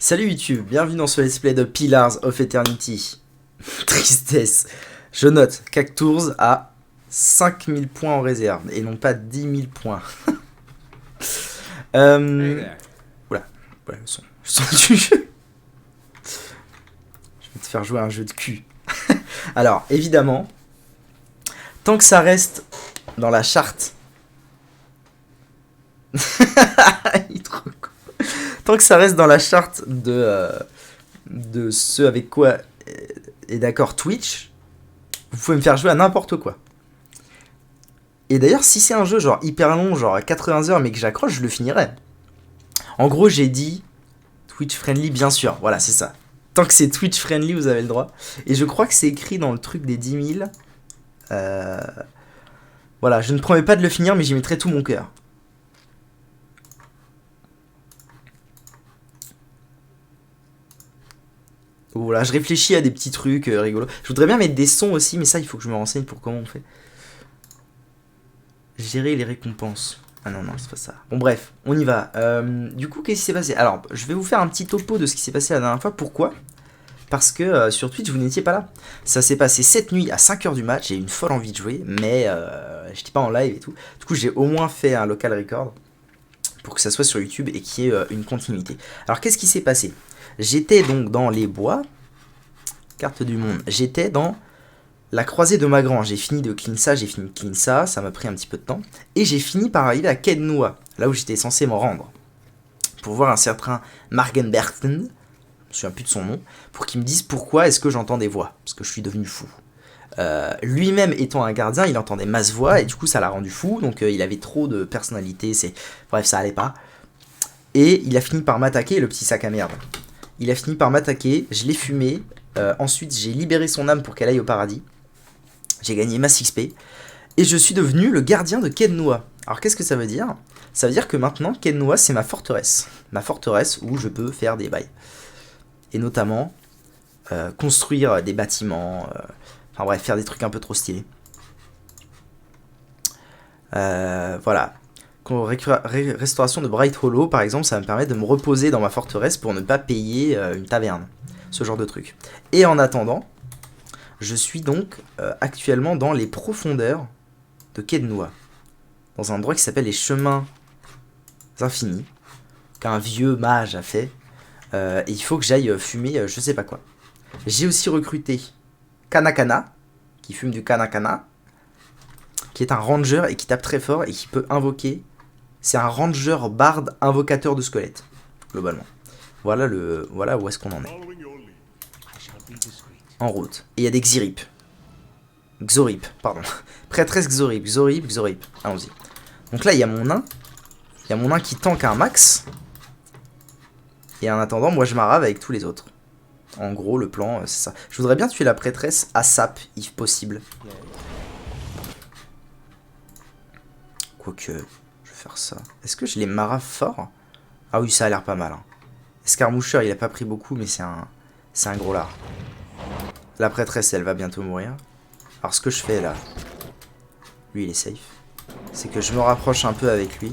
Salut YouTube, bienvenue dans ce let's play de Pillars of Eternity. Tristesse. Je note Cactours a 5000 points en réserve et non pas 10 000 points. Oula, voilà le son du jeu. Je vais te faire jouer à un jeu de cul. Alors, évidemment, tant que ça reste dans la charte... Il est trop con. Tant que ça reste dans la charte de ce avec quoi est d'accord Twitch, vous pouvez me faire jouer à n'importe quoi. Et d'ailleurs, si c'est un jeu genre hyper long, genre à 80 heures, mais que j'accroche, je le finirai. En gros, j'ai dit Twitch friendly, bien sûr. Voilà, c'est ça. Tant que c'est Twitch friendly, vous avez le droit. Et je crois que c'est écrit dans le truc des 10 000. Voilà, je ne promets pas de le finir, mais j'y mettrai tout mon cœur. Voilà, je réfléchis à des petits trucs rigolos. Je voudrais bien mettre des sons aussi, mais ça, il faut que je me renseigne pour comment on fait. Gérer les récompenses. Ah non, c'est pas ça. Bon, bref, on y va. Du coup, qu'est-ce qui s'est passé? Alors, je vais vous faire un petit topo de ce qui s'est passé la dernière fois. Pourquoi? Parce que sur Twitch, vous n'étiez pas là. Ça s'est passé cette nuit à 5h du match. J'ai eu une folle envie de jouer, mais j'étais pas en live et tout. Du coup, j'ai au moins fait un local record pour que ça soit sur YouTube et qu'il y ait une continuité. Alors, qu'est-ce qui s'est passé? J'étais donc dans les bois, carte du monde, j'étais dans la croisée de Magran, j'ai fini de clean ça, ça m'a pris un petit peu de temps, et j'ai fini par arriver à Kednoa, là où j'étais censé m'en rendre, pour voir un certain Margenberten, je me souviens plus de son nom, pour qu'il me dise pourquoi est-ce que j'entends des voix, parce que je suis devenu fou. Lui-même étant un gardien, il entendait masse voix, et du coup ça l'a rendu fou, donc il avait trop de personnalité, bref, ça allait pas, et il a fini par m'attaquer, le petit sac à merde. Il a fini par m'attaquer, je l'ai fumé, ensuite j'ai libéré son âme pour qu'elle aille au paradis, j'ai gagné ma 6p, et je suis devenu le gardien de Kednoa. Alors qu'est-ce que ça veut dire? Ça veut dire que maintenant Kednoa c'est ma forteresse où je peux faire des bails. Et notamment construire des bâtiments, enfin bref, faire des trucs un peu trop stylés. Voilà. Restauration de Bright Hollow, par exemple, ça va me permettre de me reposer dans ma forteresse pour ne pas payer une taverne. Ce genre de truc. Et en attendant, je suis donc actuellement dans les profondeurs de Kednoa. Dans un endroit qui s'appelle les chemins infinis. Qu'un vieux mage a fait. Et il faut que j'aille fumer je sais pas quoi. J'ai aussi recruté Kanakana, qui fume du Kanakana, qui est un ranger et qui tape très fort et qui peut invoquer. C'est un ranger bard invocateur de squelettes, globalement. Voilà où est-ce qu'on en est. En route. Et il y a des Xorip. Xorip, pardon. Prêtresse Xorip. Xorip. Allons-y. Donc là, il y a mon nain. Il y a mon nain qui tank un max. Et en attendant, moi je m'arrave avec tous les autres. En gros, le plan, c'est ça. Je voudrais bien tuer la prêtresse à sap, if possible. Quoique... faire ça. Est-ce que je les marave fort? Ah oui, ça a l'air pas mal. Hein. Escarmoucheur, il a pas pris beaucoup, mais c'est un gros lard. La prêtresse, elle va bientôt mourir. Alors ce que je fais là, lui il est safe, c'est que je me rapproche un peu avec lui.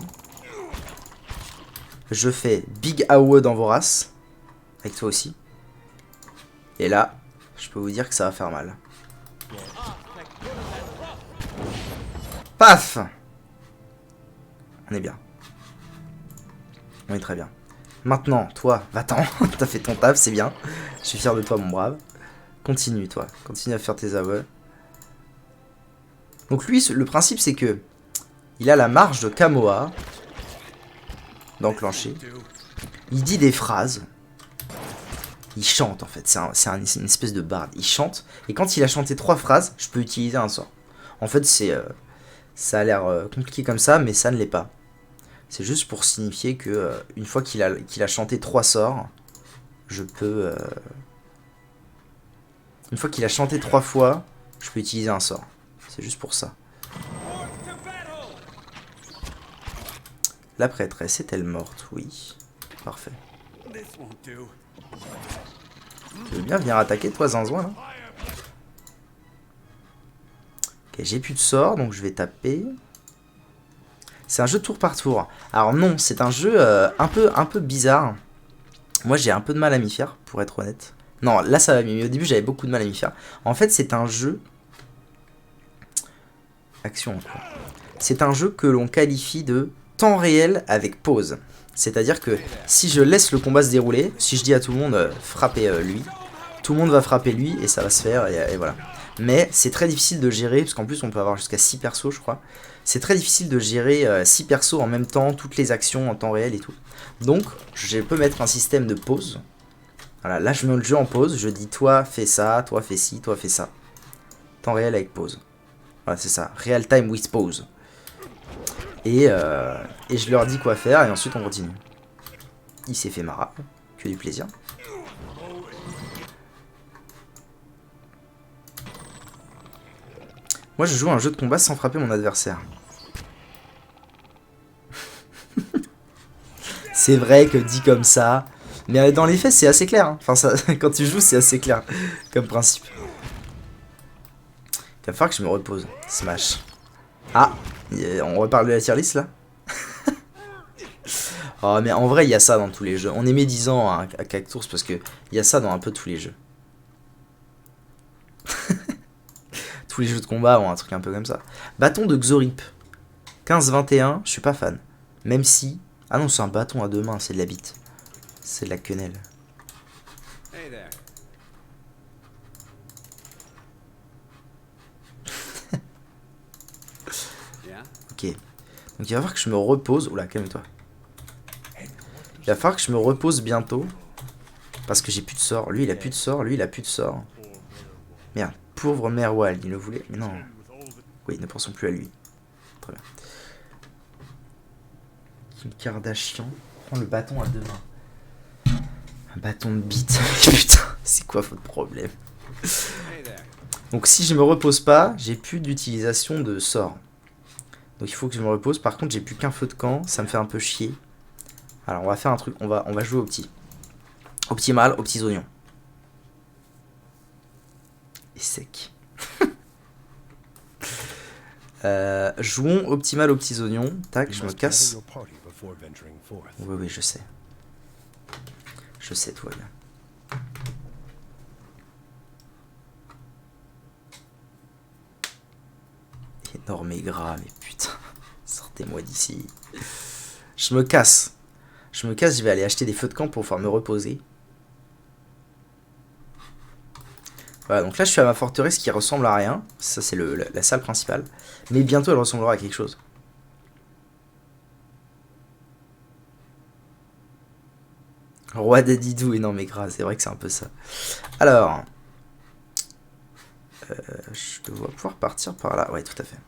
Je fais Big AOE dans vos races, avec toi aussi. Et là, je peux vous dire que ça va faire mal. Paf! On est bien. On est très bien. Maintenant, toi, va-t'en. T'as fait ton taf, c'est bien. Je suis fier de toi, mon brave. Continue, toi. Continue à faire tes aveux. Donc lui, le principe, c'est que il a la marge de Kamoa d'enclencher. Il dit des phrases. Il chante, en fait. C'est une espèce de barde. Il chante. Et quand il a chanté 3 phrases, je peux utiliser un sort. En fait, ça a l'air compliqué comme ça, mais ça ne l'est pas. C'est juste pour signifier que une fois qu'il a chanté 3 sorts, je peux... Une fois qu'il a chanté 3 fois, je peux utiliser un sort. C'est juste pour ça. La prêtresse est-elle morte? Oui. Parfait. Tu veux bien venir attaquer toi, Zinzouin, là? Ok, j'ai plus de sort, donc je vais taper. C'est un jeu tour par tour. Alors non, c'est un jeu un peu bizarre. Moi j'ai un peu de mal à m'y faire, pour être honnête. Non, là ça va mieux, mais au début j'avais beaucoup de mal à m'y faire. En fait c'est un jeu... Action quoi. C'est un jeu que l'on qualifie de temps réel avec pause. C'est-à-dire que si je laisse le combat se dérouler, si je dis à tout le monde frappez lui, tout le monde va frapper lui et ça va se faire et voilà. Mais c'est très difficile de gérer, parce qu'en plus on peut avoir jusqu'à 6 persos je crois. C'est très difficile de gérer 6 persos en même temps, toutes les actions en temps réel et tout. Donc je peux mettre un système de pause. Voilà, là je mets le jeu en pause, je dis toi fais ça, toi fais ci, toi fais ça. Temps réel avec pause. Voilà c'est ça, real time with pause. Et je leur dis quoi faire et ensuite on continue. Il s'est fait marrer, que du plaisir. Moi je joue à un jeu de combat sans frapper mon adversaire. C'est vrai que dit comme ça, mais dans les faits c'est assez clair. Hein. Enfin ça, quand tu joues c'est assez clair comme principe. Il va falloir que je me repose. Smash. Ah, on reparle de la tier list là. Oh mais en vrai il y a ça dans tous les jeux. On est médisant à Cactours parce que il y a ça dans un peu tous les jeux. Tous les jeux de combat ont un truc un peu comme ça. Bâton de Xorip. 15-21, je suis pas fan. Même si... Ah non c'est un bâton à deux mains, c'est de la bite. C'est de la quenelle. Ok. Donc il va falloir que je me repose. Oula, calme-toi. Il va falloir que je me repose bientôt. Parce que j'ai plus de sort. Lui il a plus de sort, lui il a plus de sort. Merde. Pauvre Merwald, il le voulait. Mais non. Oui, ne pensons plus à lui. Très bien. Kim Kardashian prend le bâton à deux mains. Un bâton de bite. Putain, c'est quoi votre problème? Donc si je me repose pas, j'ai plus d'utilisation de sort. Donc il faut que je me repose. Par contre, j'ai plus qu'un feu de camp. Ça me fait un peu chier. Alors on va faire un truc. On va jouer au petit. Optimal, aux petits oignons. Et sec. Jouons optimal aux petits oignons. Tac, je me casse. Oui, oui, je sais. Je sais, toi bien. Énorme et gras, mais putain. Sortez-moi d'ici. Je me casse. Je me casse, je vais aller acheter des feux de camp pour pouvoir me reposer. Voilà, donc là je suis à ma forteresse qui ressemble à rien. Ça c'est la salle principale. Mais bientôt elle ressemblera à quelque chose. Roi Dadidou, énorme et gras, c'est vrai que c'est un peu ça. Alors, je dois pouvoir partir par là. Ouais, tout à fait.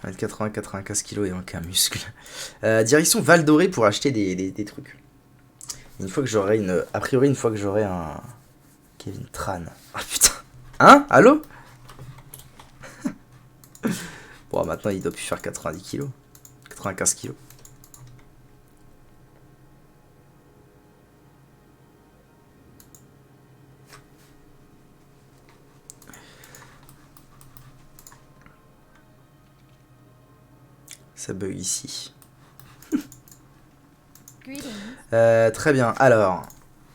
On va être 80-95 kg et aucun muscle. Direction Val Doré pour acheter des trucs. Une fois que j'aurai une... A priori, une fois que j'aurai un... Kevin Tran. Ah putain. Hein? Allô? Bon, maintenant il doit plus faire 90 kg. 95 kg. Ça bug ici. Très bien, alors,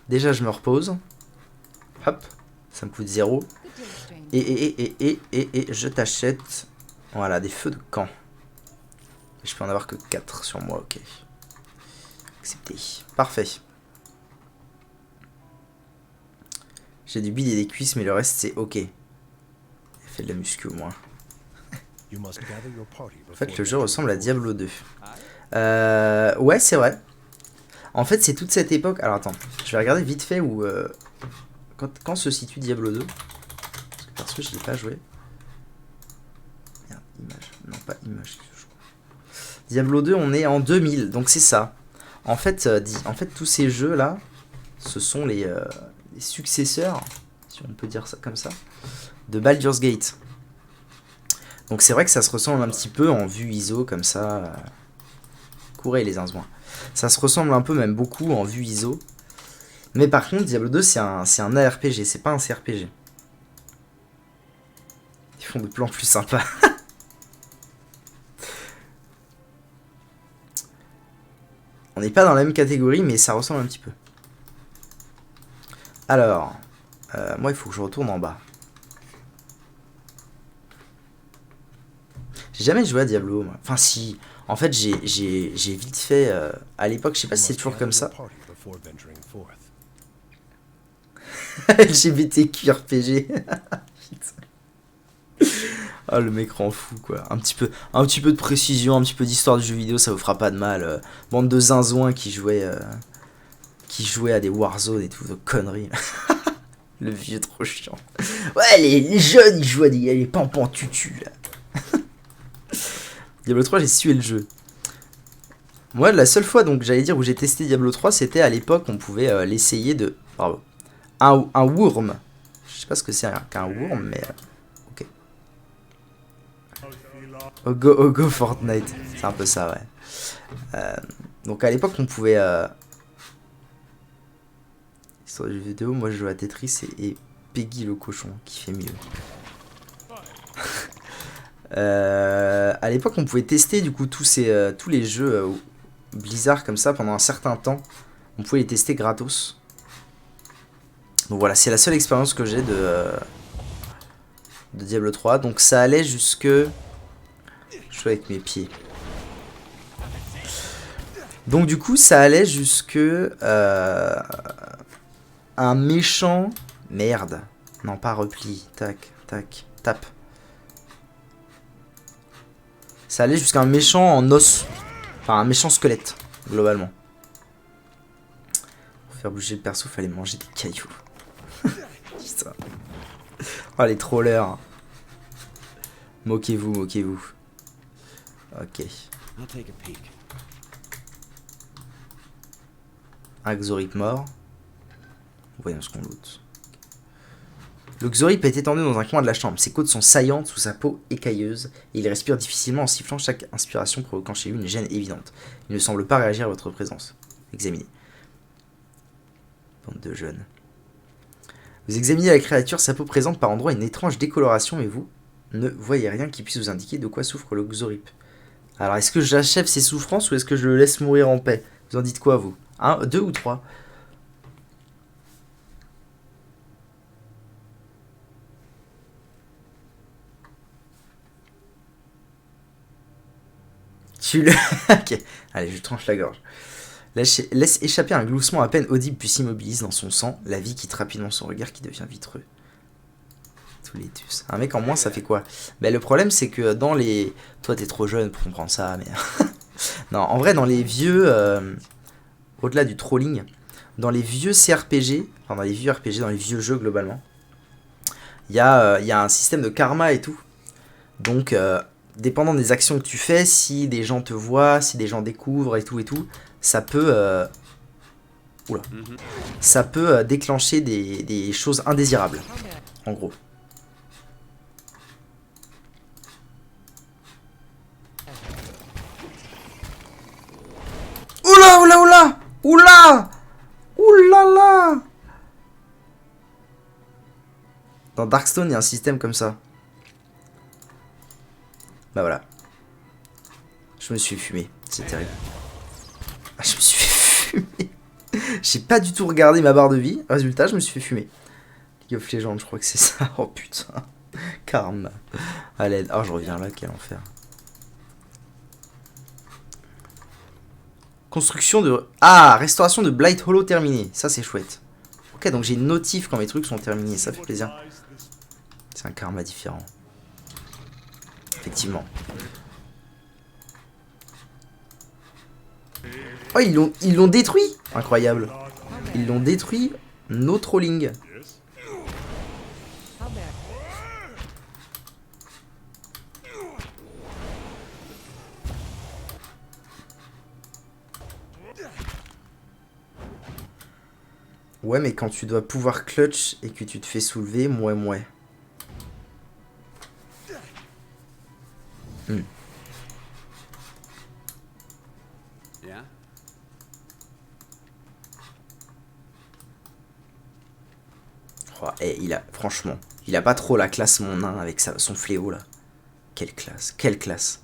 déjà je me repose. Hop, ça me coûte 0. Et je t'achète, voilà, des feux de camp. Je peux en avoir que 4 sur moi, ok. Accepté, parfait. J'ai du bide et des cuisses, mais le reste c'est ok. Il fait de la muscu au moins. En fait, le jeu ressemble à Diablo 2. Ouais, c'est vrai. En fait, c'est toute cette époque... Alors, attends. Je vais regarder vite fait où... Quand se situe Diablo 2. Parce que je l'ai pas joué. Merde, image. Non, pas image. Diablo 2, on est en 2000. Donc, c'est ça. En fait, tous ces jeux-là, ce sont les successeurs, si on peut dire ça comme ça, de Baldur's Gate. Donc c'est vrai que ça se ressemble un petit peu en vue ISO comme ça. Courez les zinzouins. Ça se ressemble un peu, même beaucoup, en vue ISO. Mais par contre, Diablo 2, c'est un ARPG, c'est pas un CRPG. Il font des plans plus sympas. On n'est pas dans la même catégorie, mais ça ressemble un petit peu. Alors, moi, il faut que je retourne en bas. J'ai jamais joué à Diablo, moi. Enfin, si. En fait, j'ai vite fait... à l'époque, je sais pas si c'est toujours comme ça. LGBTQ RPG. Ah, le mec rend fou, quoi. Un petit peu de précision, un petit peu d'histoire du jeu vidéo, ça vous fera pas de mal. Bande de zinzouins qui jouaient à des Warzone et tout, de conneries. Le vieux trop chiant. Ouais, les jeunes, ils jouent à des pampans tutu, là. Diablo 3, j'ai sué le jeu. Moi, la seule fois, donc, j'allais dire, où j'ai testé Diablo 3, c'était à l'époque, on pouvait l'essayer de... Bravo. Un worm. Je sais pas ce que c'est qu'un worm, mais... ok. Go Fortnite. C'est un peu ça, ouais. Donc, à l'époque, on pouvait... Sur les jeux vidéo, moi, je joue à Tetris et Peggy le cochon, qui fait mieux. À l'époque, on pouvait tester, du coup, tous les jeux... Blizzard comme ça pendant un certain temps. On pouvait les tester gratos. Donc voilà, c'est la seule expérience que j'ai de Diablo 3. Donc ça allait jusque... Je joue avec mes pieds. Donc du coup, ça allait jusque... un méchant... Merde. Non, pas repli. Tac, tac, tape. Ça allait jusqu'à un méchant en os. Enfin, un méchant squelette, globalement. Pour faire bouger le perso, fallait manger des cailloux. Putain. Oh, les trollers. Moquez-vous, moquez-vous. Ok. Un Xorip mort. Voyons ce qu'on loot. Le Xorip est étendu dans un coin de la chambre. Ses côtes sont saillantes sous sa peau écailleuse et il respire difficilement en sifflant, chaque inspiration provoquant chez lui une gêne évidente. Il ne semble pas réagir à votre présence. Examinez. Bande de jeunes. Vous examinez la créature, sa peau présente par endroits une étrange décoloration, mais vous ne voyez rien qui puisse vous indiquer de quoi souffre le Xorip. Alors, est-ce que j'achève ses souffrances ou est-ce que je le laisse mourir en paix? Vous en dites quoi, vous? 1, 2 ou 3? Tu le... ok, allez, je tranche la gorge. Laisse échapper un gloussement à peine audible puis s'immobilise dans son sang, la vie quitte rapidement son regard qui devient vitreux. Tous les tus. Un mec en moins, ça fait quoi? Ben, le problème, c'est que dans les... Toi, t'es trop jeune pour comprendre ça, mais... non, en vrai, dans les vieux... Au-delà du trolling, dans les vieux CRPG, enfin dans les vieux RPG, dans les vieux jeux globalement, il y a un système de karma et tout. Donc, dépendant des actions que tu fais, si des gens te voient, si des gens découvrent et tout, ça peut... Oula. Ça peut déclencher des choses indésirables, en gros. Oula, oula, oula! Oula! Oulala! Dans Darkstone, il y a un système comme ça. Bah voilà. Je me suis fumé. C'est terrible. Ah, je me suis fait fumer. J'ai pas du tout regardé ma barre de vie. Résultat, je me suis fait fumer. League of Legends, je crois que c'est ça. Oh putain. Karma. À l'aide. Ah, je reviens là, quel enfer. Construction de... Ah, restauration de Blight Hollow terminée. Ça, c'est chouette. Ok, donc j'ai une notif quand mes trucs sont terminés. Ça fait plaisir. C'est un karma différent. Effectivement. Oh, ils l'ont détruit. Incroyable. Ils l'ont détruit. No trolling. Ouais, mais quand tu dois pouvoir clutch et que tu te fais soulever, mouais. Oh, et il a... Franchement, Il a pas trop la classe, mon nain, avec son fléau, là. Quelle classe, quelle classe.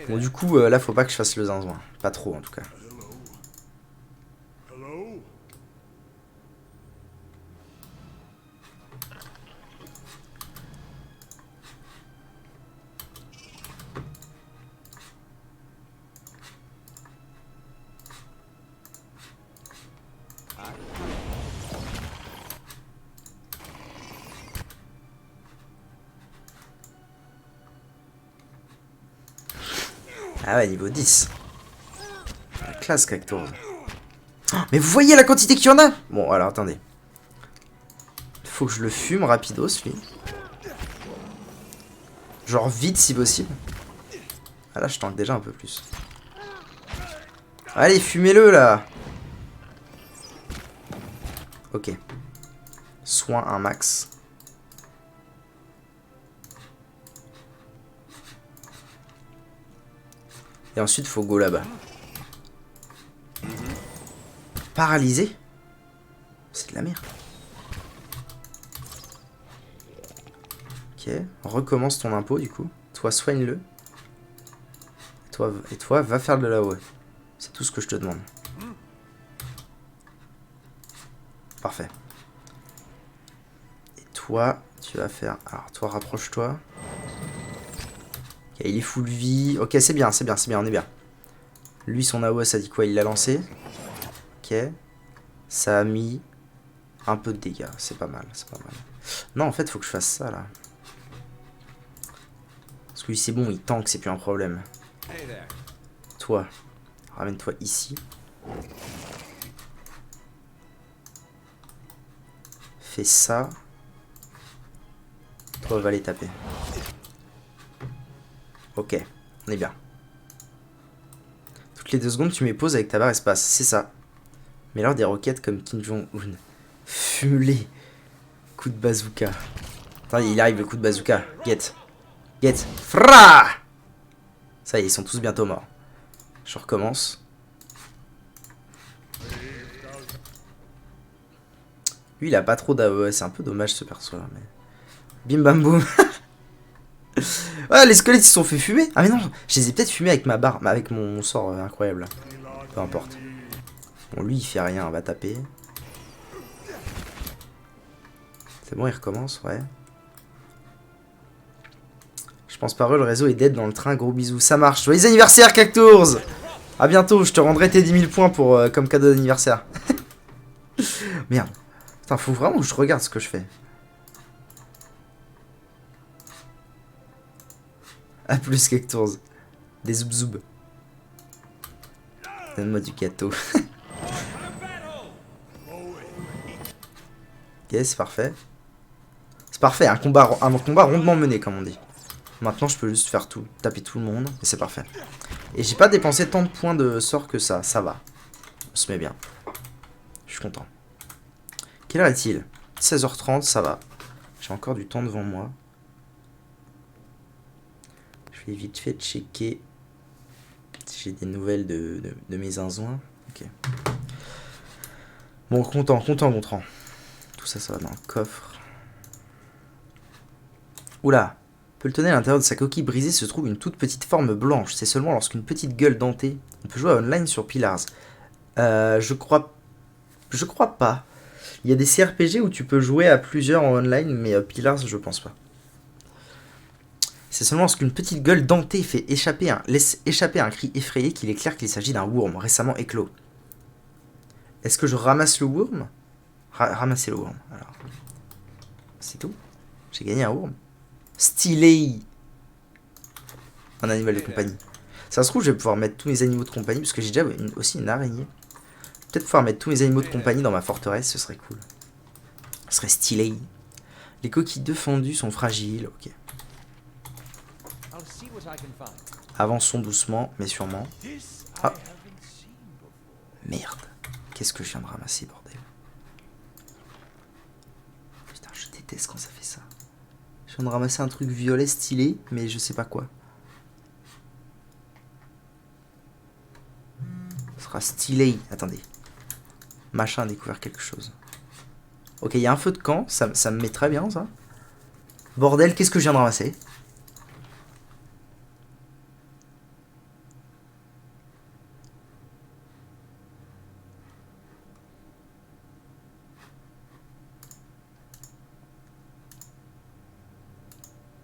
Bon, du coup, là, faut pas que je fasse le zinzin. Pas trop, en tout cas. Ah ouais, niveau 10. La classe, Cactus. Oh, mais vous voyez la quantité qu'il y en a? Bon, alors, attendez. Faut que je le fume rapidos, lui. Genre vite, si possible. Ah là, je tank déjà un peu plus. Allez, fumez-le, là. Ok. Soin un max. Et ensuite, faut go là-bas. Paralysé? C'est de la merde. Ok. Recommence ton impôt, du coup. Toi, soigne-le. Et toi, va faire de la OE. C'est tout ce que je te demande. Parfait. Et toi, tu vas faire... Alors, toi, rapproche-toi. Ok, il est full vie. Ok, c'est bien, c'est bien, c'est bien, on est bien. Lui, son AOE, ça dit quoi? Il l'a lancé. Ok. Ça a mis un peu de dégâts. C'est pas mal, c'est pas mal. Non, en fait, faut que je fasse ça, là. Parce que lui, c'est bon, il tank, c'est plus un problème. Toi, ramène-toi ici. Fais ça. Toi, va les taper. Ok, on est bien. Toutes les 2 secondes, tu mets pause avec ta barre espace. C'est ça. Mais alors des roquettes comme Kim Jong-un. Fume-les. Coup de bazooka. Attends, il arrive le coup de bazooka. Get. Get. Fra. Ça y est, ils sont tous bientôt morts. Je recommence. Lui, il a pas trop d'AOE. C'est un peu dommage ce perso là. Mais... Bim bam boum. Ouais, les squelettes ils se sont fait fumer. Ah mais non, je les ai peut-être fumés avec ma barre, avec mon sort incroyable. Peu importe. Bon, lui il fait rien, on va taper. C'est bon, il recommence, ouais. Je pense par eux, le réseau est dead dans le train, gros bisous. Ça marche. Joyeux anniversaire, Cactours. A bientôt, je te rendrai tes 10 000 points pour, comme cadeau d'anniversaire. Merde. Putain, faut vraiment que je regarde ce que je fais. A plus, Cactours. Des zoub-zoub. Donne-moi du gâteau. Ok, c'est parfait. C'est parfait, un combat rondement mené, comme on dit. Maintenant, je peux juste faire tout, taper tout le monde, et c'est parfait. Et j'ai pas dépensé tant de points de sort que ça va. On se met bien. Je suis content. Quelle heure est-il? 16h30, ça va. J'ai encore du temps devant moi. Je vais vite fait checker si j'ai des nouvelles de mes zinzouins. Ok. Bon, content. Tout ça, ça va dans le coffre. Oula! Pelletonné à l'intérieur de sa coquille brisée se trouve une toute petite forme blanche. C'est seulement lorsqu'une petite gueule dentée. On peut jouer à online sur Pillars. Je crois pas. Il y a des CRPG où tu peux jouer à plusieurs en online, mais Pillars, je pense pas. C'est seulement lorsqu'une petite gueule dentée laisse échapper un cri effrayé qu'il est clair qu'il s'agit d'un worm récemment éclos. Est-ce que je ramasse le worm? Ramasser le worm. Alors, c'est tout. J'ai gagné un worm. Stylé. Un animal de compagnie. Ça se trouve, je vais pouvoir mettre tous mes animaux de compagnie, parce que j'ai déjà aussi une araignée. Peut-être pouvoir mettre tous mes animaux de compagnie dans ma forteresse, ce serait cool. Ce serait stylé. Les coquilles de fondu sont fragiles, ok. Avançons doucement, mais sûrement. Ah. Merde. Qu'est-ce que je viens de ramasser, bordel? Putain, je déteste quand ça fait ça. Je viens de ramasser un truc violet stylé, mais je sais pas quoi. Ce sera stylé. Attendez. Machin a découvert quelque chose. Ok, il y a un feu de camp. Ça me met très bien, ça. Bordel, qu'est-ce que je viens de ramasser?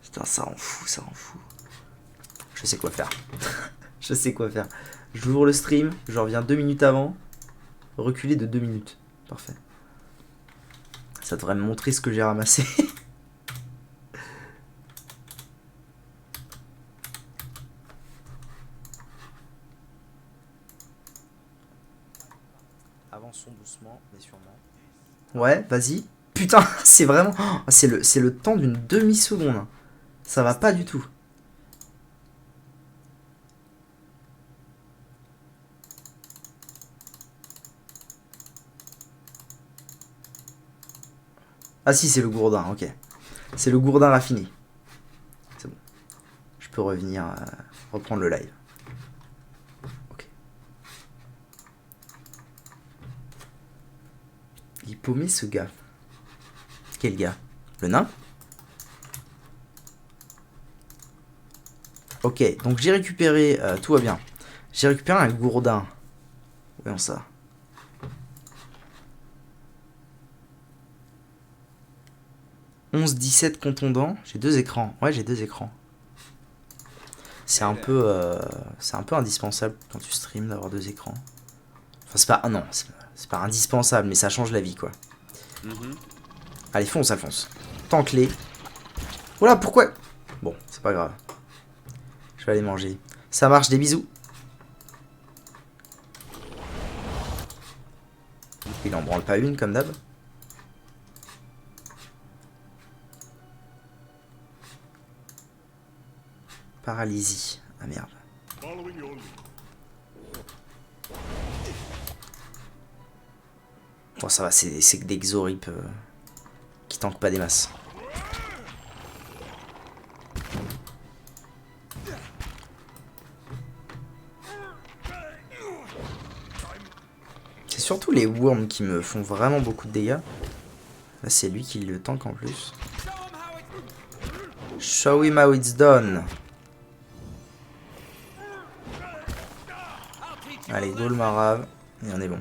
Putain, ça rend fou, ça rend fou. Je sais quoi faire. Je sais quoi faire. J'ouvre le stream, je reviens 2 minutes avant. Reculer de 2 minutes. Parfait. Ça devrait me montrer ce que j'ai ramassé. Avançons doucement, mais sûrement. Ouais, vas-y. Putain, c'est vraiment... Oh, c'est le temps d'une demi-seconde. Ça va pas du tout. Ah si, c'est le gourdin, ok. C'est le gourdin raffiné. C'est bon. Je peux revenir, reprendre le live. Ok. Il paumait ce gars. Quel gars? Le nain? Ok, donc j'ai récupéré... tout va bien. J'ai récupéré un gourdin. Voyons ça. « 11-17 contondants. J'ai 2 écrans. Ouais, j'ai 2 écrans. C'est un peu indispensable quand tu streams d'avoir 2 écrans. Enfin, c'est pas... Ah non, c'est pas indispensable, mais ça change la vie, quoi. Allez, fonce, Alphonse. Tank-les. Oula, pourquoi? Bon, c'est pas grave. Je vais aller manger. Ça marche, des bisous. Il en branle pas une, comme d'hab. Paralysie. Ah merde. Bon, ça va, c'est que des Xorip qui tankent pas des masses. C'est surtout les worms qui me font vraiment beaucoup de dégâts. Là, c'est lui qui le tank en plus. Show him how it's done. Allez, Dolmarav. Et on est bon.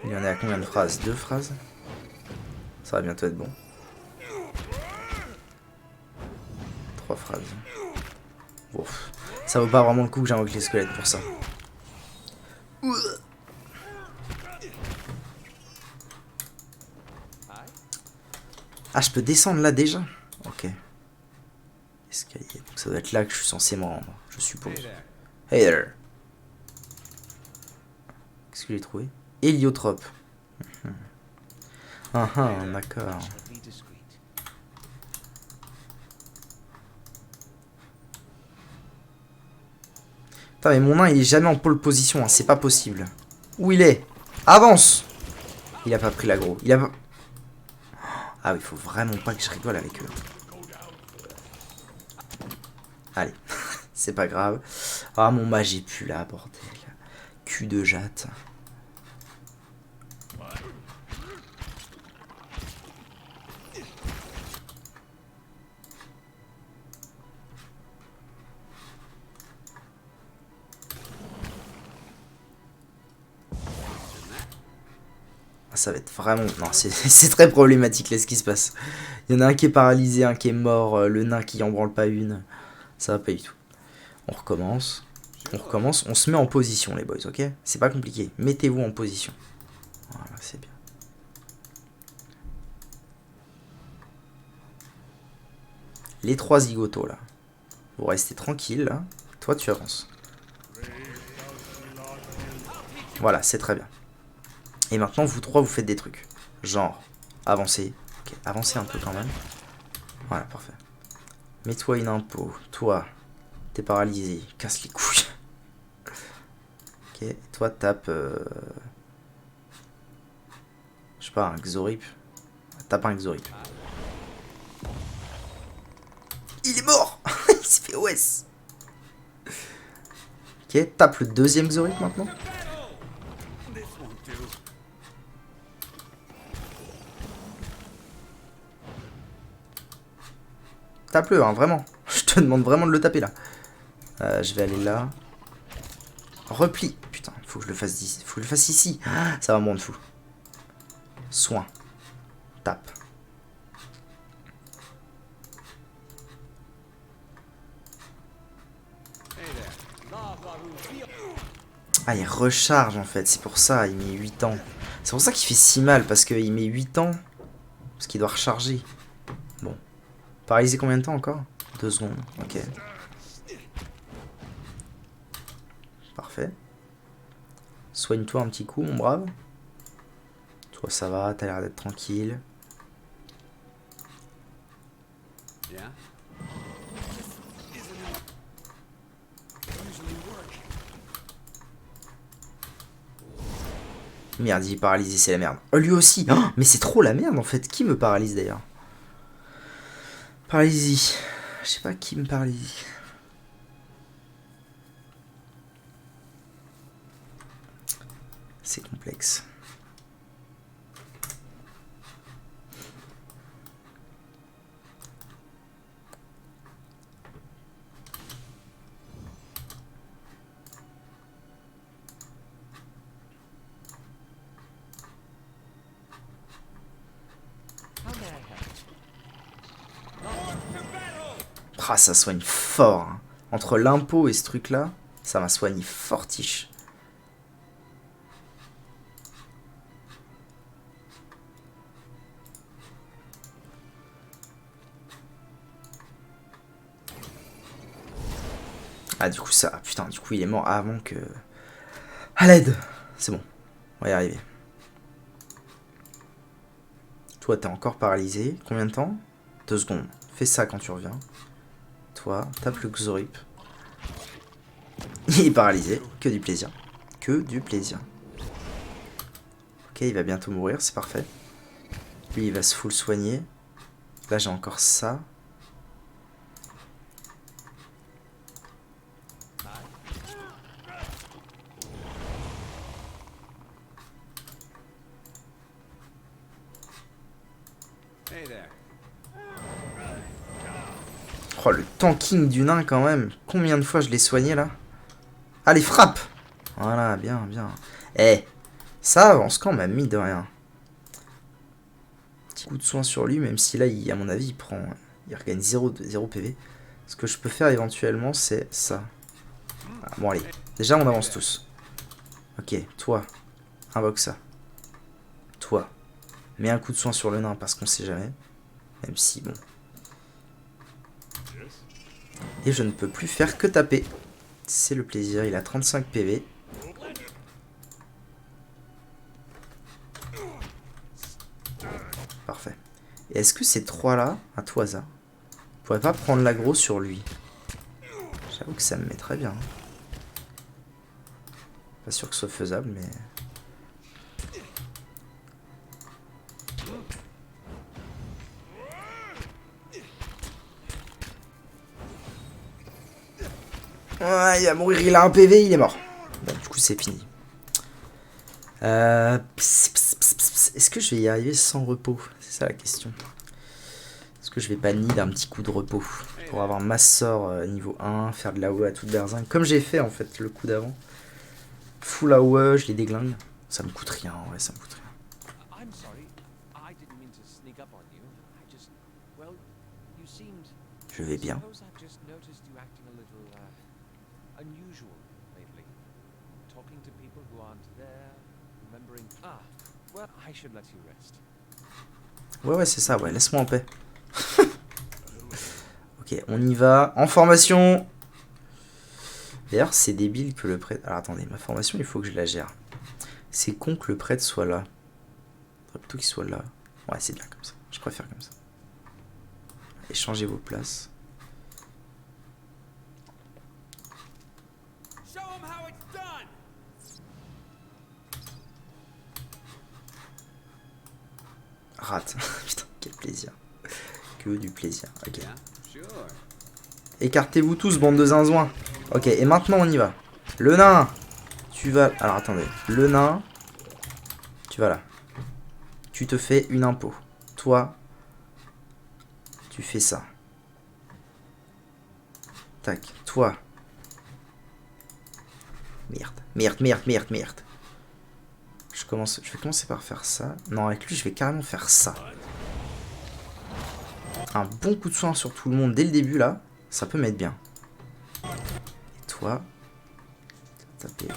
Il y en a à combien de phrases? 2 phrases? Ça va bientôt être bon. 3 phrases. Ouf. Ça vaut pas vraiment le coup que j'invoque les squelettes pour ça. Ah, je peux descendre là déjà? Ok. Escalier. Donc ça doit être là que je suis censé me rendre, je suppose. Hey there. Qu'est-ce que j'ai trouvé? Héliotrope. Ah ah, d'accord. Putain, mais mon nain il est jamais en pole position, hein. C'est pas possible. Où il est? Avance! Il a pas pris l'aggro. Il a pas... Ah oui, faut vraiment pas que je rigole avec eux. Allez, c'est pas grave. Ah, mon mage est plus là, bordel. Cul de jatte. Ça va être vraiment... Non, c'est très problématique là ce qui se passe. Il y en a un qui est paralysé, un qui est mort, le nain qui en branle pas une. Ça va pas du tout. On recommence. On recommence. On se met en position les boys, ok? C'est pas compliqué. Mettez-vous en position. Voilà, c'est bien. Les 3 zigotos là. Vous restez tranquille là. Toi tu avances. Voilà, c'est très bien. Et maintenant, vous 3, vous faites des trucs. Genre, avancer. Ok, avancez un peu quand même. Voilà, parfait. Mets-toi une impôt. Toi, t'es paralysé. Casse les couilles. Ok, toi, tape... Je sais pas, un Xorip. Tape un Xorip. Il est mort. Il s'est fait OS. Ok, tape le deuxième Xorip maintenant. Tape-le, hein, vraiment. Je te demande vraiment de le taper, là. Je vais aller là. Repli. Putain, faut que je le fasse d'ici. Faut que je le fasse ici. Ça va me rendre fou. Soin. Tape. Ah, il recharge en fait, c'est pour ça, il met 8 ans. C'est pour ça qu'il fait si mal, parce qu'il met 8 ans. Parce qu'il doit recharger. Bon. Paralysé combien de temps encore? 2 secondes, ok. Parfait. Soigne-toi un petit coup, mon brave. Toi, ça va, t'as l'air d'être tranquille. Merde, il est paralysé, c'est la merde. Oh, lui aussi. Oh, mais c'est trop la merde en fait. Qui me paralyse d'ailleurs? Paralysie. Je sais pas qui me paralyse. C'est complexe. Ah, ça soigne fort. Hein. Entre l'impôt et ce truc-là, ça m'a soigné fortiche. Ah, du coup, ça... Putain, du coup, il est mort avant que... À l'aide. C'est bon. On va y arriver. Toi, t'es encore paralysé. Combien de temps? 2 secondes. Fais ça quand tu reviens. Toi, tape le Xorip. Il est paralysé. Que du plaisir. Que du plaisir. Ok, il va bientôt mourir, c'est parfait. Lui, il va se full soigner. Là, j'ai encore ça. Oh, le tanking du nain quand même. Combien de fois je l'ai soigné là? Allez, frappe! Voilà, bien, bien. Eh, ça avance quand même, mine de rien. Petit coup de soin sur lui, même si là, à mon avis, il regagne 0 PV. Ce que je peux faire éventuellement, c'est ça. Ah, bon, allez. Déjà, on avance tous. Ok, toi, invoque ça. Toi, mets un coup de soin sur le nain parce qu'on sait jamais. Même si, bon. Et je ne peux plus faire que taper. C'est le plaisir, il a 35 PV. Parfait. Et est-ce que ces trois-là, à tout hasard, pourraient pas prendre l'aggro sur lui? J'avoue que ça me met très bien. Pas sûr que ce soit faisable, mais... Ouais, il va mourir, il a un PV, il est mort. Bon, du coup, c'est fini. Est-ce que je vais y arriver sans repos? C'est ça la question. Est-ce que je vais pas need un petit coup de repos pour avoir ma sort niveau 1, faire de l'AOE à toute berzingue, comme j'ai fait en fait le coup d'avant. Full AOE, je les déglingue. Ça me coûte rien, ouais, ça me coûte rien. Je vais bien. Ouais, c'est ça, ouais, laisse-moi en paix. Ok, on y va. En formation. D'ailleurs, c'est débile que le prêtre... Alors, attendez, ma formation, il faut que je la gère. C'est con que le prêtre soit là. Il faudrait plutôt qu'il soit là. Ouais, c'est bien comme ça. Je préfère comme ça. Échangez vos places. Rate. Putain, quel plaisir. Que du plaisir. Ok. Écartez-vous tous, bande de zinzouins. Ok, et maintenant on y va. Le nain. Tu vas... Alors attendez. Le nain. Tu vas là. Tu te fais une impôt. Toi. Tu fais ça. Tac, toi. Merde, merde, merde, merde, merde. Je vais commencer par faire ça. Non, avec lui, je vais carrément faire ça. Un bon coup de soin sur tout le monde dès le début, là. Ça peut m'être bien. Et toi, taper lui.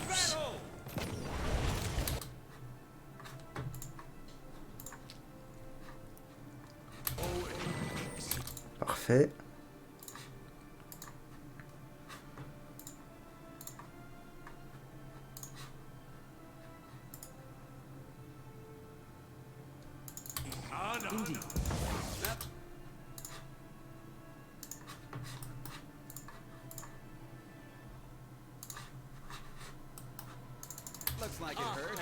Parfait. Looks like it hurt.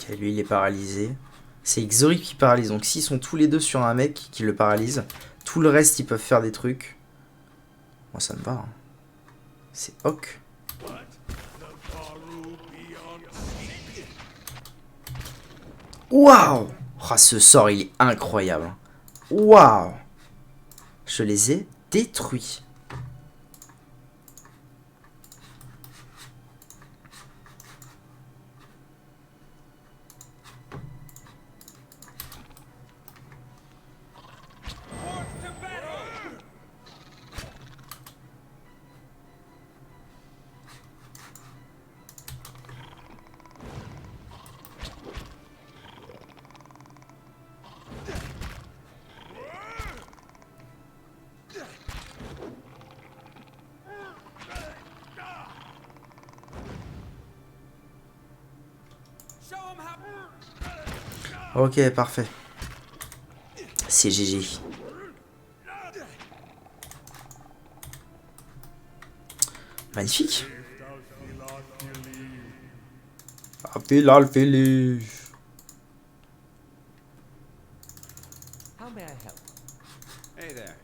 Ok, lui il est paralysé. C'est Xorip qui paralyse. Donc s'ils sont tous les deux sur un mec qui le paralyse, tout le reste ils peuvent faire des trucs. Moi ça me va. Hein. C'est ok. Waouh! Oh, ce sort il est incroyable. Waouh! Je les ai détruits. Ok, parfait. C'est GG. Magnifique. Appel al feliz. How may I help? Hey there.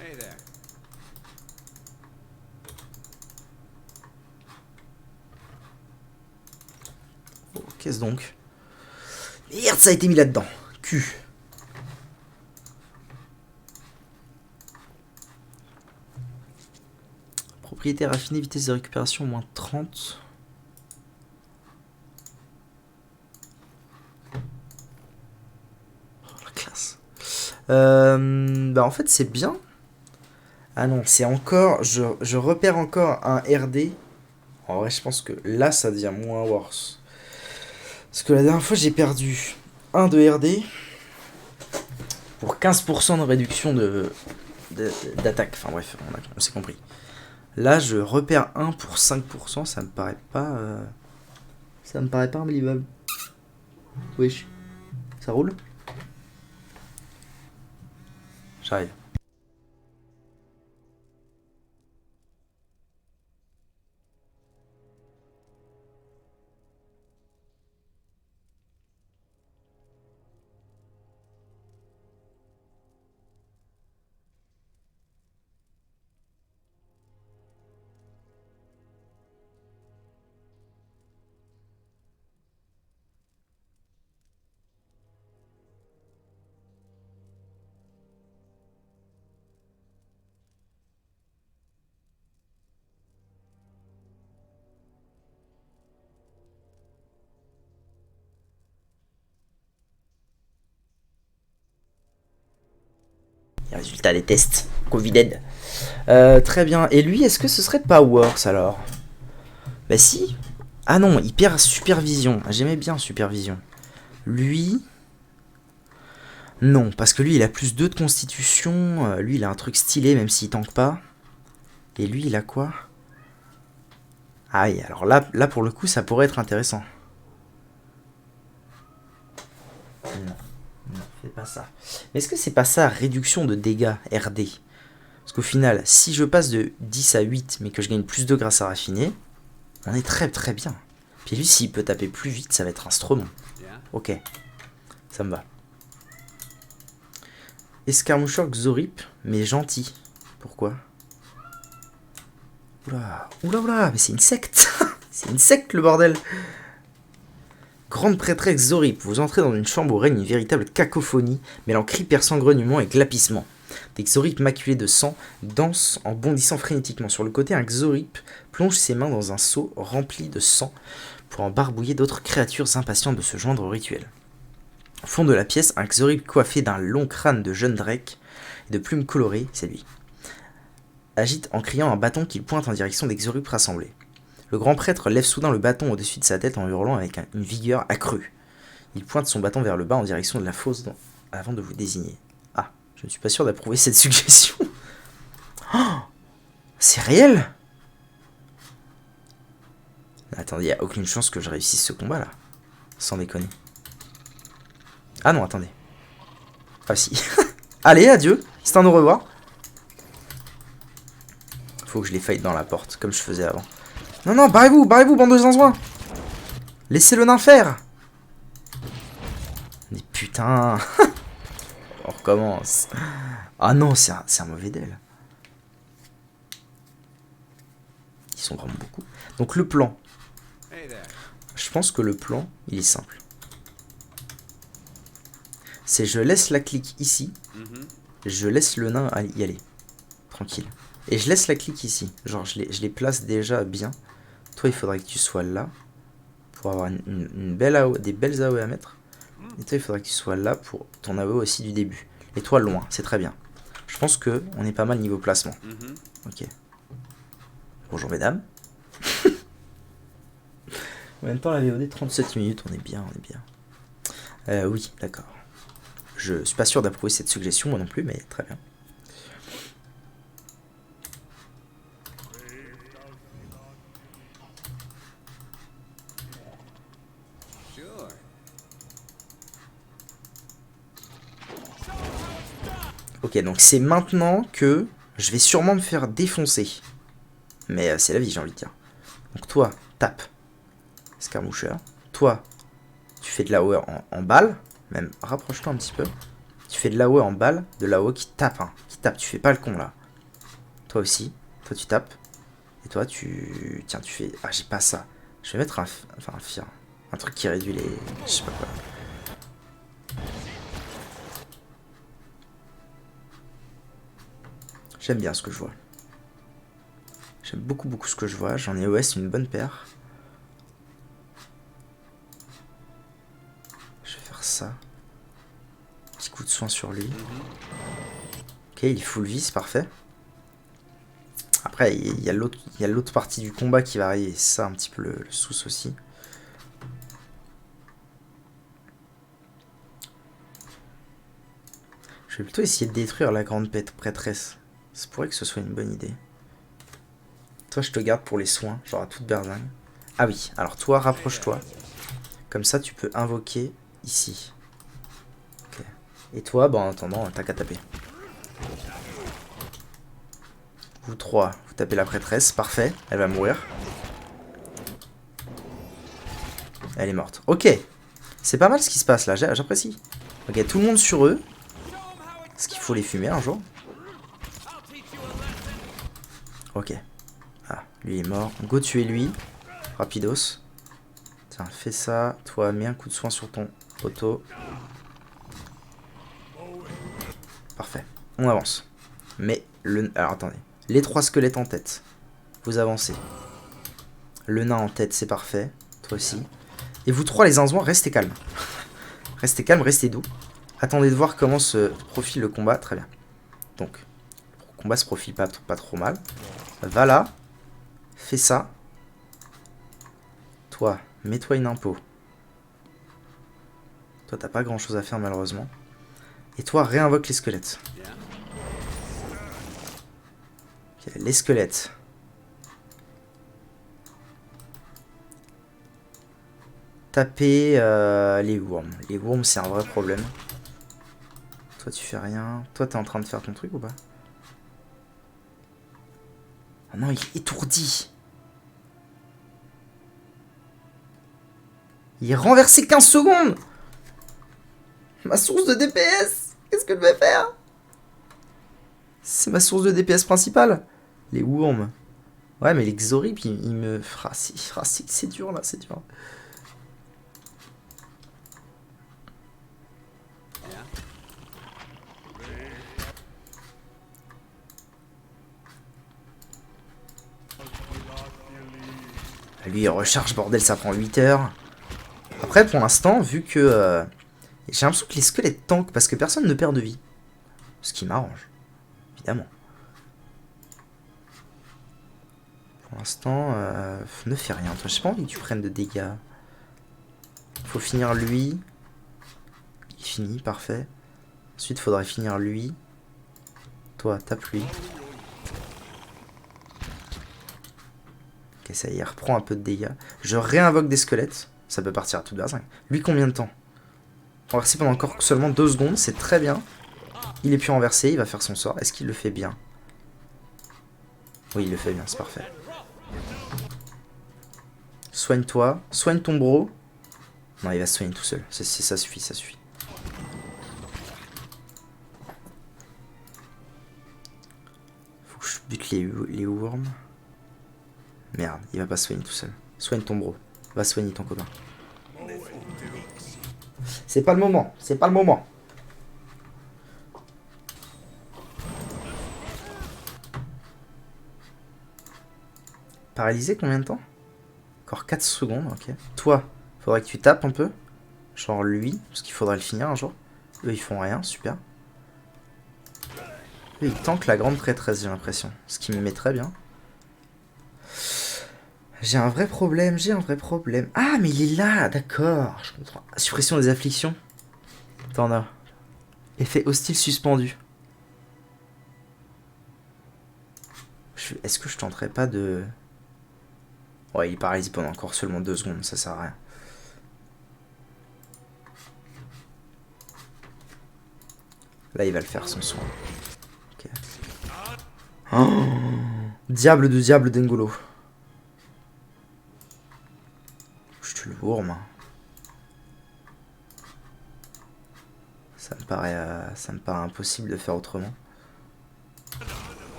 Hey there. Oh, qu'est-ce donc? Merde, ça a été mis là-dedans. Q. Propriété raffinée, vitesse de récupération moins 30. Oh, la classe. Bah en fait c'est bien. Ah non, c'est encore... Je repère encore un RD. En vrai je pense que là ça devient moins worse. Parce que la dernière fois j'ai perdu un de RD pour 15% de réduction d'attaque. Enfin bref, on s'est compris. Là, je repère 1 pour 5%, ça me paraît pas... Ça me paraît pas unbelievable. Wesh. Ça roule? J'arrive. Les résultats des tests. Covid. Très bien. Et lui, est-ce que ce serait pas worse alors? Bah si. Ah non, il perd supervision. J'aimais bien supervision. Lui... Non, parce que lui, il a plus 2 de constitution. Lui, il a un truc stylé, même s'il tank pas. Et lui, il a quoi? Ah oui, alors là, pour le coup, ça pourrait être intéressant. Non, non, fais pas ça. Mais est-ce que c'est pas ça, réduction de dégâts, RD? Parce qu'au final, si je passe de 10 à 8, mais que je gagne plus de grâce à raffiner, on est très très bien. Puis lui, s'il peut taper plus vite, ça va être un Stromon. Ok, ça me va. Escarmoucheur Xorip, mais gentil. Pourquoi? Oula, oula, oula, mais c'est une secte. C'est une secte, le bordel. Grande prêtresse Xorip, vous entrez dans une chambre où règne une véritable cacophonie, mêlant cris perçants, grognements et glapissements. Des Xorip maculés de sang dansent en bondissant frénétiquement. Sur le côté, un Xorip plonge ses mains dans un seau rempli de sang pour en barbouiller d'autres créatures impatientes de se joindre au rituel. Au fond de la pièce, un Xorip coiffé d'un long crâne de jeune Drake et de plumes colorées, c'est lui, agite en criant un bâton qu'il pointe en direction des Xorip rassemblés. Le grand prêtre lève soudain le bâton au-dessus de sa tête en hurlant avec une vigueur accrue. Il pointe son bâton vers le bas en direction de la fosse avant de vous désigner. Ah, je ne suis pas sûr d'approuver cette suggestion. Oh, c'est réel? Attendez, il n'y a aucune chance que je réussisse ce combat là. Sans déconner. Ah non, attendez. Ah si. Allez, adieu. C'est un au revoir. Faut que je les fight dans la porte, comme je faisais avant. Non, non, barrez-vous, bande de zinzouins. Laissez le nain faire. Mais putain. On recommence. Ah non, c'est un mauvais deal. Ils sont vraiment beaucoup. Donc le plan. Je pense que le plan, il est simple. C'est je laisse la clique ici. Je laisse le nain y aller. Tranquille. Et je laisse la clique ici. Genre, je les place déjà bien. Toi, il faudrait que tu sois là. Pour avoir une belle AO, des belles AOE à mettre. Et toi, il faudrait que tu sois là pour ton AOE aussi du début. Et toi, loin. C'est très bien. Je pense que on est pas mal niveau placement. Ok. Bonjour, mesdames. En même temps, la VOD, 37 minutes. On est bien, on est bien. Oui, d'accord. Je suis pas sûr d'approuver cette suggestion, moi non plus, mais très bien. Ok, donc c'est maintenant que je vais sûrement me faire défoncer. Mais c'est la vie, j'ai envie de dire. Donc toi, tape. Escarmoucheur. Toi, tu fais de l'AOE en balle. Même, rapproche-toi un petit peu. Tu fais de l'AOE en balle. De l'AOE qui tape, hein. Qui tape, tu fais pas le con, là. Toi aussi. Toi, tu tapes. Et toi, tu... Tiens, tu fais... Ah, j'ai pas ça. Je vais mettre un... Enfin, un fir. Un truc qui réduit les... Je sais pas quoi. J'aime bien ce que je vois. J'aime beaucoup ce que je vois. J'en ai OS une bonne paire. Je vais faire ça. Petit coup de soin sur lui. Ok, il full vie, c'est parfait. Après, il y a l'autre partie du combat qui va arriver. C'est ça un petit peu le sous aussi. Je vais plutôt essayer de détruire la grande prêtresse. Ça pourrait que ce soit une bonne idée. Toi, je te garde pour les soins, genre à toute berzingue. Ah oui, alors toi, rapproche-toi. Comme ça, tu peux invoquer ici. Ok. Et toi, bah, en attendant, t'as qu'à taper. Vous trois, vous tapez la prêtresse, parfait, elle va mourir. Elle est morte. Ok, c'est pas mal ce qui se passe là, j'apprécie. Ok, tout le monde sur eux. Est-ce qu'il faut les fumer un jour? Ok. Ah, lui est mort. Go tuer lui. Rapidos. Tiens, fais ça. Toi, mets un coup de soin sur ton poteau. Parfait. On avance. Mais le... Alors, attendez. Les trois squelettes en tête. Vous avancez. Le nain en tête, c'est parfait. Toi aussi. Et vous trois, les zinzouins, restez calmes. Restez calmes, restez doux. Attendez de voir comment se profile le combat. Très bien. Donc, le combat se profile pas trop mal. Va là. Fais ça. Toi, mets-toi une impôt. Toi, t'as pas grand-chose à faire, malheureusement. Et toi, réinvoque les squelettes. Okay, les squelettes. Taper les worms. Les worms, c'est un vrai problème. Toi, tu fais rien. Toi, t'es en train de faire ton truc ou pas? Oh non, il est étourdi. Il est renversé 15 secondes. Ma source de DPS. Qu'est-ce que je vais faire? C'est ma source de DPS principale. Les worms. Ouais, mais les Xorip, il me... Ah, c'est dur, là, c'est dur. Lui, il recharge, bordel, ça prend 8 heures. Après, pour l'instant, vu que... j'ai l'impression que les squelettes tankent parce que personne ne perd de vie. Ce qui m'arrange, évidemment. Pour l'instant, ne fais rien. Toi, j'ai pas envie que tu prennes de dégâts. Faut finir lui. Il finit, parfait. Ensuite, faudrait finir lui. Toi, tape lui. Ok, ça y est, reprend un peu de dégâts. Je réinvoque des squelettes. Ça peut partir à toute base. Lui, combien de temps? Renverser pendant encore seulement 2 secondes, c'est très bien. Il est plus renversé, il va faire son sort. Est-ce qu'il le fait bien? Oui, il le fait bien, c'est parfait. Soigne-toi, soigne ton bro. Non, il va se soigner tout seul. Ça suffit, ça suffit. Faut que je bute les worms. Merde, il va pas se soigner tout seul. Soigne ton bro. Va soigner ton copain. C'est pas le moment, c'est pas le moment. Paralysé combien de temps? Encore 4 secondes, ok. Toi, faudrait que tu tapes un peu. Genre lui, parce qu'il faudrait le finir un jour. Eux, ils font rien, super. Eux, ils tankent la grande prêtresse, j'ai l'impression. Ce qui me met très bien. J'ai un vrai problème, j'ai un vrai problème. Ah, mais il est là, d'accord, je comprends. Suppression des afflictions. T'en as. Effet hostile suspendu. Est-ce que je tenterais pas de... Ouais, il est paralysé pendant encore seulement 2 secondes, ça sert à rien. Là, il va le faire son soin. Ok. Oh, diable de diable d'Engolo. Je te le worm. Ça me paraît impossible de faire autrement.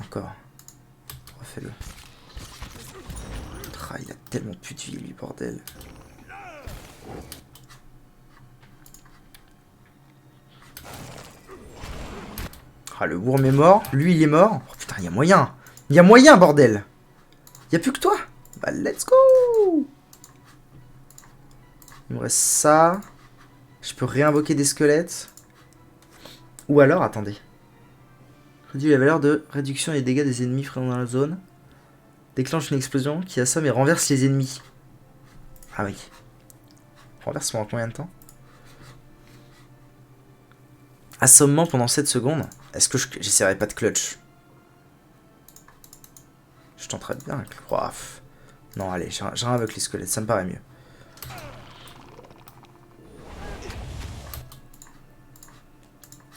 Encore. Refais-le. Ah, il a tellement plus de vie, lui, bordel. Ah, le worm est mort. Lui, il est mort. Oh putain, il y a moyen. Il y a moyen, bordel. Il y a plus que toi. Bah, let's go. Il me reste ça. Je peux réinvoquer des squelettes. Ou alors, attendez. Réduit la valeur de réduction des dégâts des ennemis présents dans la zone. Déclenche une explosion qui assomme et renverse les ennemis. Ah oui. Renverse pendant combien de temps? Assommement pendant 7 secondes. Est-ce que j'essaierai pas de clutch? Je tenterai bien. Oh, non, allez, j'ai rien avec les squelettes, ça me paraît mieux.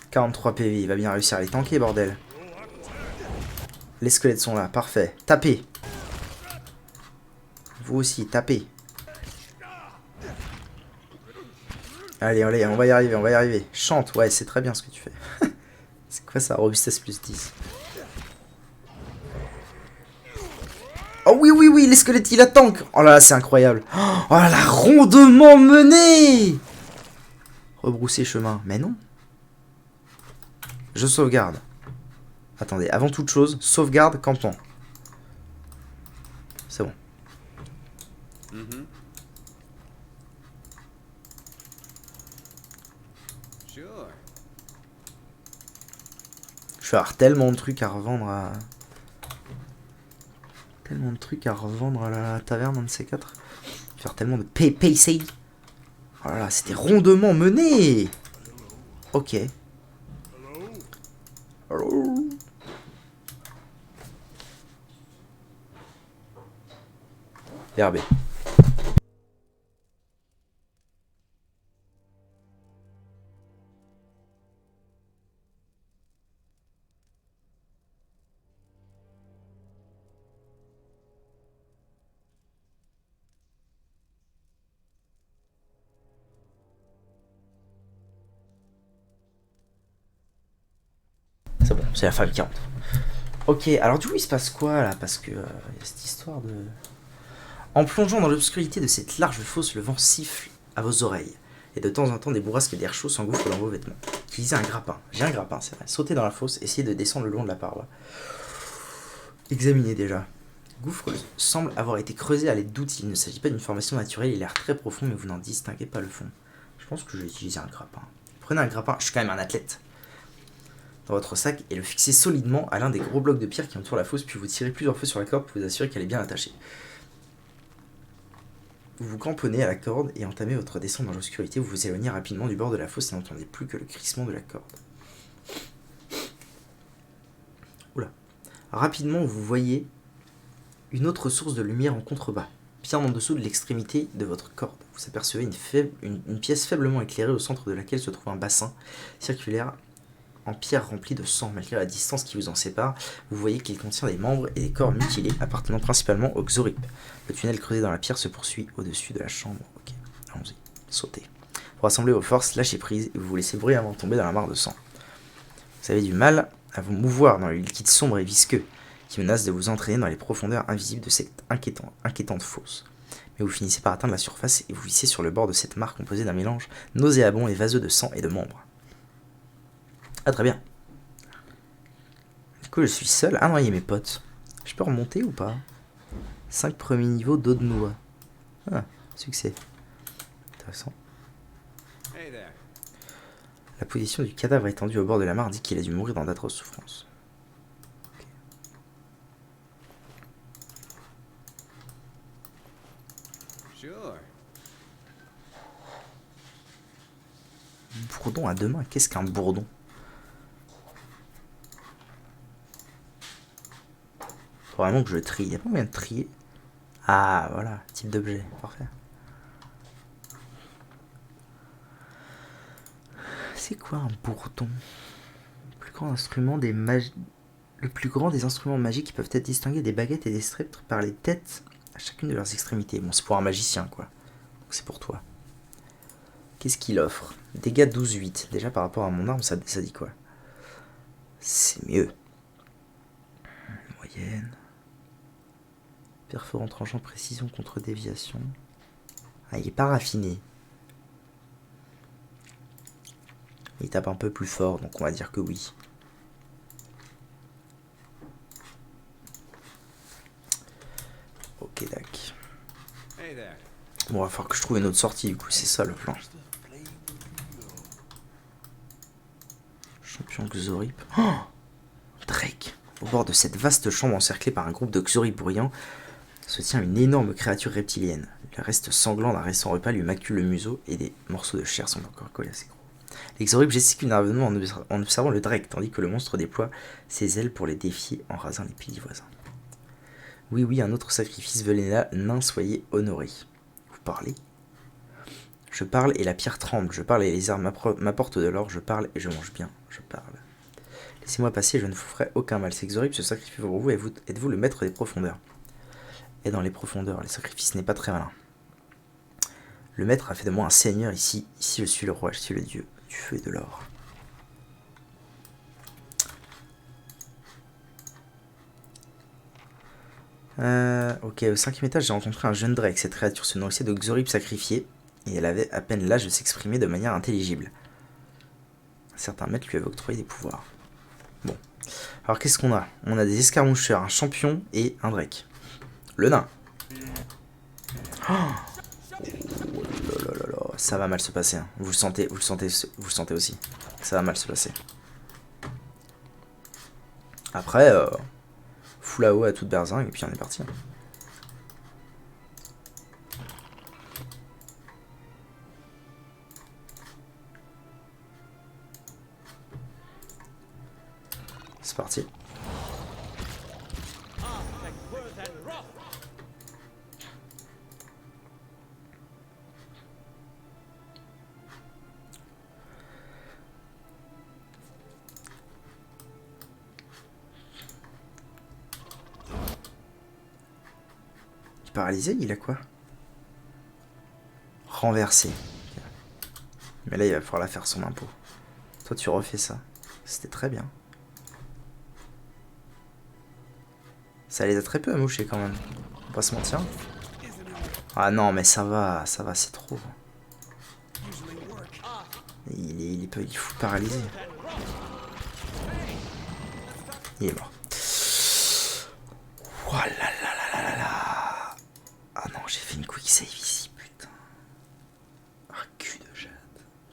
« 43 PV, il va bien réussir à les tanker, bordel. » Les squelettes sont là, parfait. Tapez. Vous aussi, tapez. Allez, allez, on va y arriver, on va y arriver. Chante, ouais, c'est très bien ce que tu fais. C'est quoi ça, robustesse plus 10? Oh oui, oui, oui, les squelettes, il a tank. Oh là là, c'est incroyable. Oh là là, rondement mené. Rebrousser chemin, mais non. Je sauvegarde. Attendez, avant toute chose, sauvegarde campement. C'est bon. Je vais avoir tellement de trucs à revendre à... Tellement de trucs à revendre à la taverne, un de ces quatre. Je vais faire tellement de PC. Oh là là, c'était rondement mené. Ok. Hello. RB. C'est la femme 40. Ok, alors du coup il se passe quoi là? Parce que y a cette histoire de... En plongeant dans l'obscurité de cette large fosse, le vent siffle à vos oreilles. Et de temps en temps, des bourrasques d'air chaud s'engouffrent dans vos vêtements. Utilisez un grappin. J'ai un grappin, c'est vrai. Sautez dans la fosse, essayez de descendre le long de la paroi. Examinez déjà. Le gouffre semble avoir été creusé à l'aide d'outils. Il ne s'agit pas d'une formation naturelle, il a l'air très profond, mais vous n'en distinguez pas le fond. Je pense que je vais utiliser un grappin. Prenez un grappin, je suis quand même un athlète, dans votre sac et le fixez solidement à l'un des gros blocs de pierre qui entourent la fosse, puis vous tirez plusieurs fois sur la corde pour vous assurer qu'elle est bien attachée. Vous vous cramponnez à la corde et entamez votre descente dans l'obscurité. Vous vous éloignez rapidement du bord de la fosse et n'entendez plus que le crissement de la corde. Oula. Rapidement, vous voyez une autre source de lumière en contrebas, bien en dessous de l'extrémité de votre corde. Vous apercevez une pièce faiblement éclairée au centre de laquelle se trouve un bassin circulaire en pierre rempli de sang. Malgré la distance qui vous en sépare, vous voyez qu'il contient des membres et des corps mutilés appartenant principalement aux Xorip. Le tunnel creusé dans la pierre se poursuit au-dessus de la chambre. Ok, allons-y, sautez. Pour rassembler vos forces, lâchez prise et vous vous laissez bruyamment tomber dans la mare de sang. Vous avez du mal à vous mouvoir dans le liquide sombre et visqueux qui menace de vous entraîner dans les profondeurs invisibles de cette inquiétante fosse. Mais vous finissez par atteindre la surface et vous vissez sur le bord de cette mare composée d'un mélange nauséabond et vaseux de sang et de membres. Ah, très bien. Du coup, je suis seul à noyer mes potes. Je peux remonter ou pas? 5 premiers niveaux d'eau de noix. Ah, succès. Intéressant. La position du cadavre étendu au bord de la mare dit qu'il a dû mourir dans d'atroces souffrances. Bourdon à deux mains. Qu'est-ce qu'un bourdon? Faut vraiment que je le trie. Il n'y a pas moyen de trier. Ah, voilà. Type d'objet. Parfait. C'est quoi un bourdon? Le plus grand instrument le plus grand des instruments magiques qui peuvent être distingués des baguettes et des sceptres par les têtes à chacune de leurs extrémités. Bon, c'est pour un magicien, quoi. Donc c'est pour toi. Qu'est-ce qu'il offre? Dégâts 12-8. Déjà, par rapport à mon arme, ça dit quoi? C'est mieux. Moyenne. Perforant tranchant, précision contre déviation. Ah, il est pas raffiné. Il tape un peu plus fort, donc on va dire que oui. Ok, tac. Bon, il va falloir que je trouve une autre sortie, du coup, c'est ça le plan. Champion Xorip. Oh, Drake. Au bord de cette vaste chambre encerclée par un groupe de Xorip bruyants, se tient une énorme créature reptilienne. Le reste sanglant d'un récent repas lui macule le museau et des morceaux de chair sont encore collés à ses crocs. Les Xorip gesticulent nerveusement en observant le Drake, tandis que le monstre déploie ses ailes pour les défier en rasant les piliers voisins. Oui, oui, un autre sacrifice Velena, nain, soyez honoré. Vous parlez? Je parle et la pierre tremble, je parle et les arbres m'apportent de l'or, je parle et je mange bien, je parle. Laissez-moi passer, je ne vous ferai aucun mal. Ces Xorip se sacrifient pour vous et êtes-vous le maître des profondeurs? Et dans les profondeurs, le sacrifice n'est pas très malin. Le maître a fait de moi un seigneur ici. Ici, je suis le roi, je suis le dieu du feu et de l'or. Ok, au 5e étage, j'ai rencontré un jeune Drake. Cette créature se nourrissait de Xorip sacrifiés et elle avait à peine l'âge de s'exprimer de manière intelligible. Certains maîtres lui avaient octroyé des pouvoirs. Bon. Alors, qu'est-ce qu'on a? On a des escarmoucheurs, un champion et un Drake. Le nain. Oh là, ça va mal se passer. Hein. Vous le sentez aussi. Ça va mal se passer. Après, full AO à toute berzingue et puis on est parti. Hein. C'est parti. Paralysé, il a quoi? Renversé. Mais là, il va falloir la faire son impôt. Toi, tu refais ça. C'était très bien. Ça les a très peu amouchés quand même. On va pas se mentir. Ah non, mais ça va, c'est trop. Il fout paralysé. Il est mort. Oh là là là là là là. Ah non, j'ai fait une quick save ici, putain. Ah, cul de jade.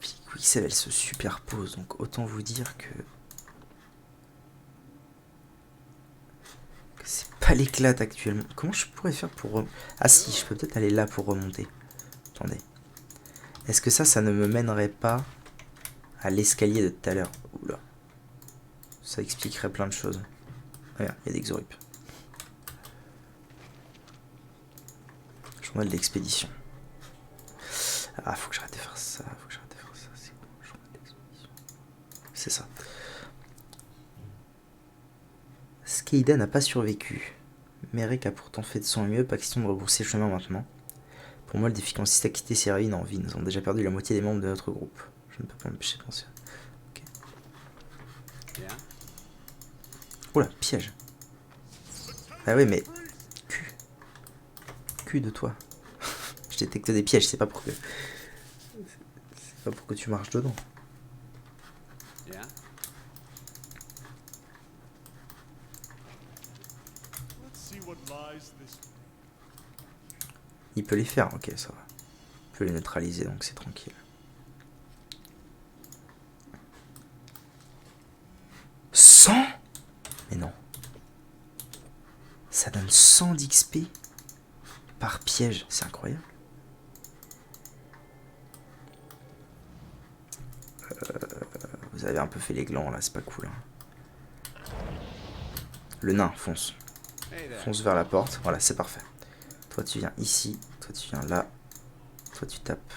Puis quick save, elle se superpose, donc autant vous dire que c'est pas l'éclate actuellement. Comment je pourrais faire pour... Ah si, je peux peut-être aller là pour remonter. Attendez. Est-ce que ça ne me mènerait pas à l'escalier de tout à l'heure? Oula. Ça expliquerait plein de choses. Regarde, il y a des Xorup. Journal d'expédition. Ah, faut que j'arrête de faire ça. C'est bon, journal d'expédition. C'est ça. Skeida n'a pas survécu. Merek a pourtant fait de son mieux. Pas question de rebrousser le chemin maintenant. Pour moi, le défi consiste à quitter ces ruines en vie. Nous avons déjà perdu la moitié des membres de notre groupe. Je ne peux pas m'empêcher de penser. Ok. Oula, piège. Ah oui, mais... Cul de toi. Je détecte des pièges, c'est pas pour que... C'est pas pour que tu marches dedans. Il peut les faire, ok, ça va. Il peut les neutraliser, donc c'est tranquille. 100 ? Mais non. Ça donne 100 d'XP par piège, c'est incroyable. Vous avez un peu fait les glands là, c'est pas cool. Hein. Le nain, fonce. Fonce vers la porte, voilà, c'est parfait. Toi tu viens ici, toi tu viens là. Toi tu tapes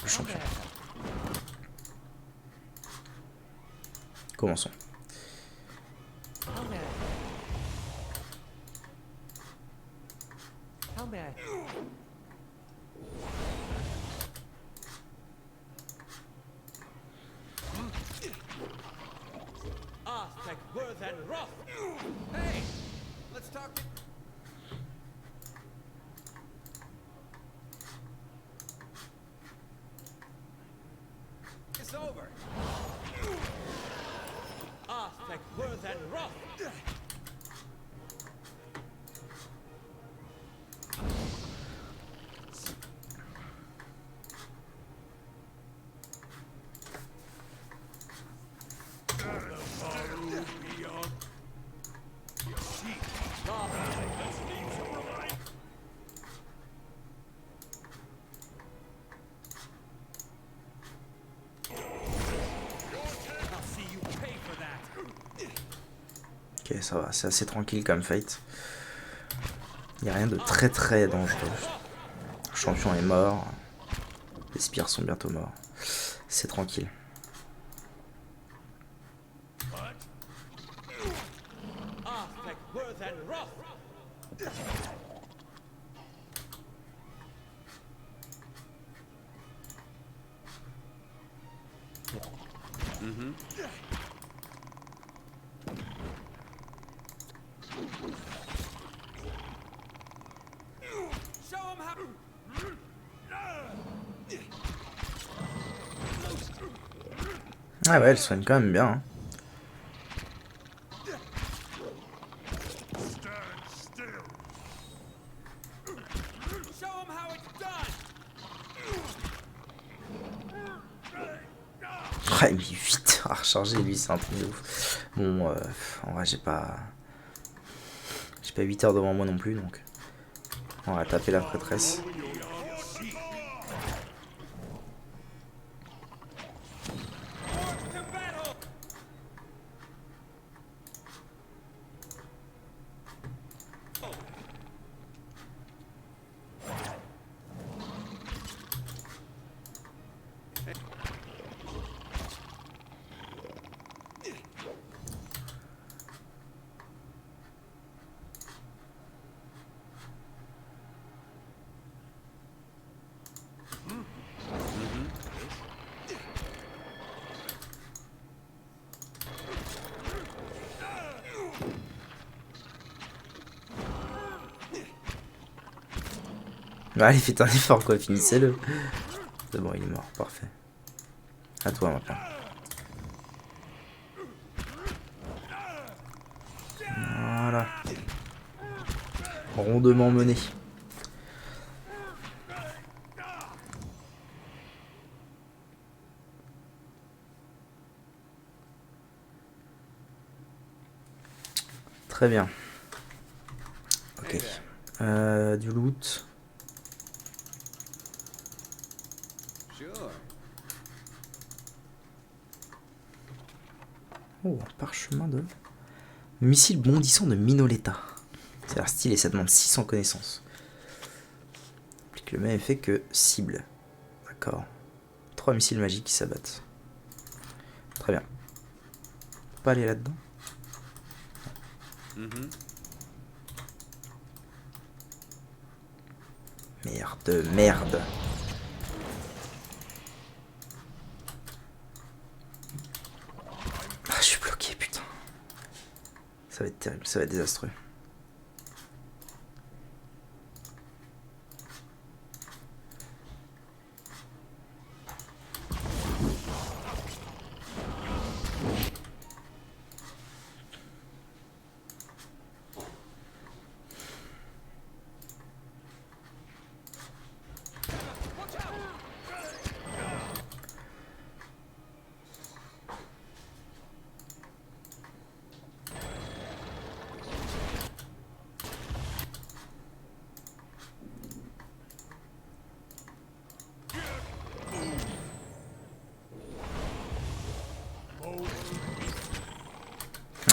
le champion. Commençons. Ok, ça va, c'est assez tranquille comme fight. Il n'y a rien de très très dangereux. Le champion est mort. Les spires sont bientôt morts. C'est tranquille. Ah ouais, elle soigne quand même bien. Hein. Ouais, mais 8 à recharger, lui, c'est un truc de ouf. Bon, en vrai, j'ai pas 8 heures devant moi non plus, donc on va taper la prêtresse. Allez, faites un effort quoi, finissez-le. C'est bon, il est mort, parfait. À toi maintenant. Voilà. Rondement mené. Très bien. Ok. Du loot. Oh, un parchemin de... Missile bondissant de Minoletta. C'est l'air stylé, ça demande 600 connaissances. Applique le même effet que cible. D'accord. 3 missiles magiques qui s'abattent. Très bien. Faut pas aller là-dedans. Merde, merde. Ah, je suis bloqué, putain. Ça va être terrible, ça va être désastreux.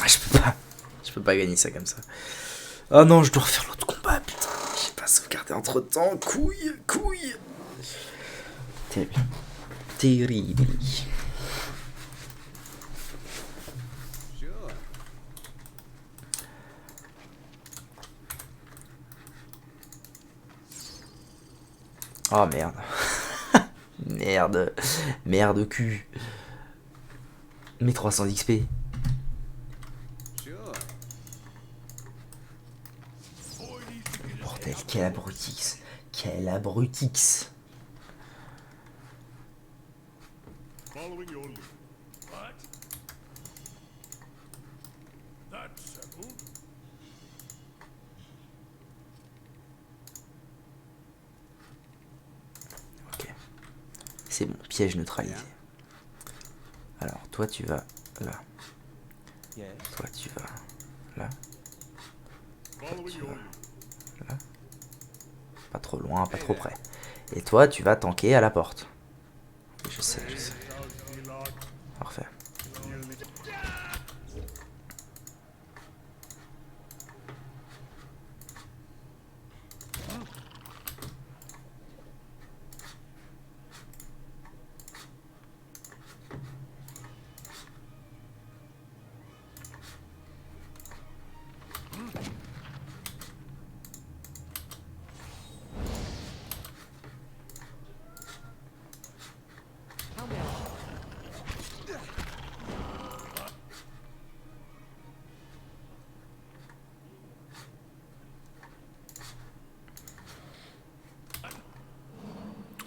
Ah, je peux pas gagner ça comme ça. Oh non, je dois refaire l'autre combat, putain. J'ai pas sauvegardé entre temps. Couille, couille. Terrible. Terrible. Oh merde. Merde. Merde cul. Mes 300 XP. Bordel, quel abrutix. Quel abrutix. Following your lead. What? That's settled. Ok. C'est bon, piège neutralisé. Alors, toi tu vas là. Yes. Toi tu vas là. Following your lead. Pas trop loin, pas trop près. Et toi tu vas tanker à la porte. Oui, je sais, je sais. Parfait. How may I help?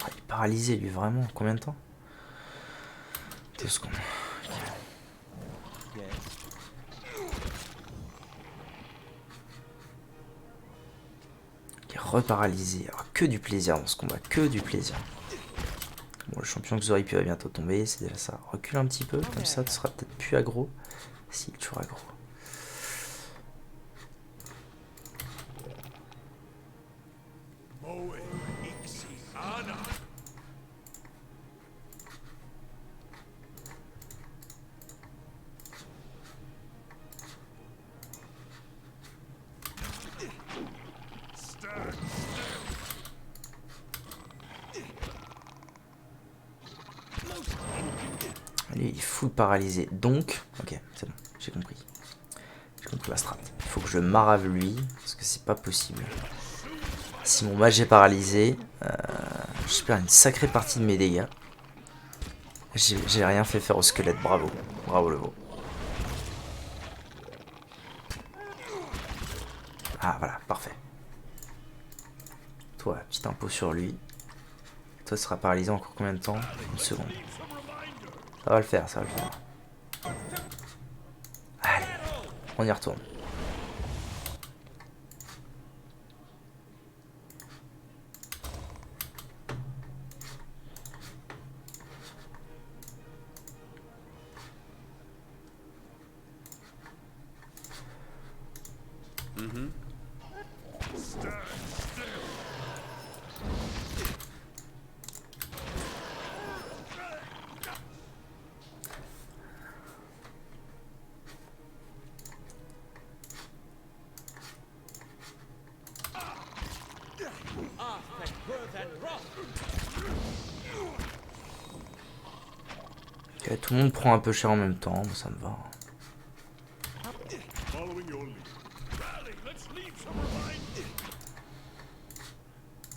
Ah, il est paralysé lui, vraiment. Combien de temps? 2 secondes. Yes. Il est reparalysé. Alors, que du plaisir dans ce combat, que du plaisir. Bon, le champion que vous auriez pu va bientôt tomber, c'est déjà ça. Recule un petit peu, comme ça tu seras peut-être plus aggro. Si, il est toujours aggro. Moe, Ixi, Ana. Stand Lui, il est full paralysé. Donc, ok, c'est bon, j'ai compris. J'ai compris la strat. Il faut que je marave lui, parce que c'est pas possible. Si mon mage est paralysé, je perds une sacrée partie de mes dégâts. J'ai rien fait faire au squelette, bravo. Bravo le veau. Ah voilà, parfait. Toi, petit impôt sur lui. Toi, sera paralysé encore combien de temps? Une seconde. Ça va le faire, ça va le faire. Allez, on y retourne. Ok, tout le monde prend un peu cher en même temps, mais ça me va. Following your lead. Rally, let's leave some reminder.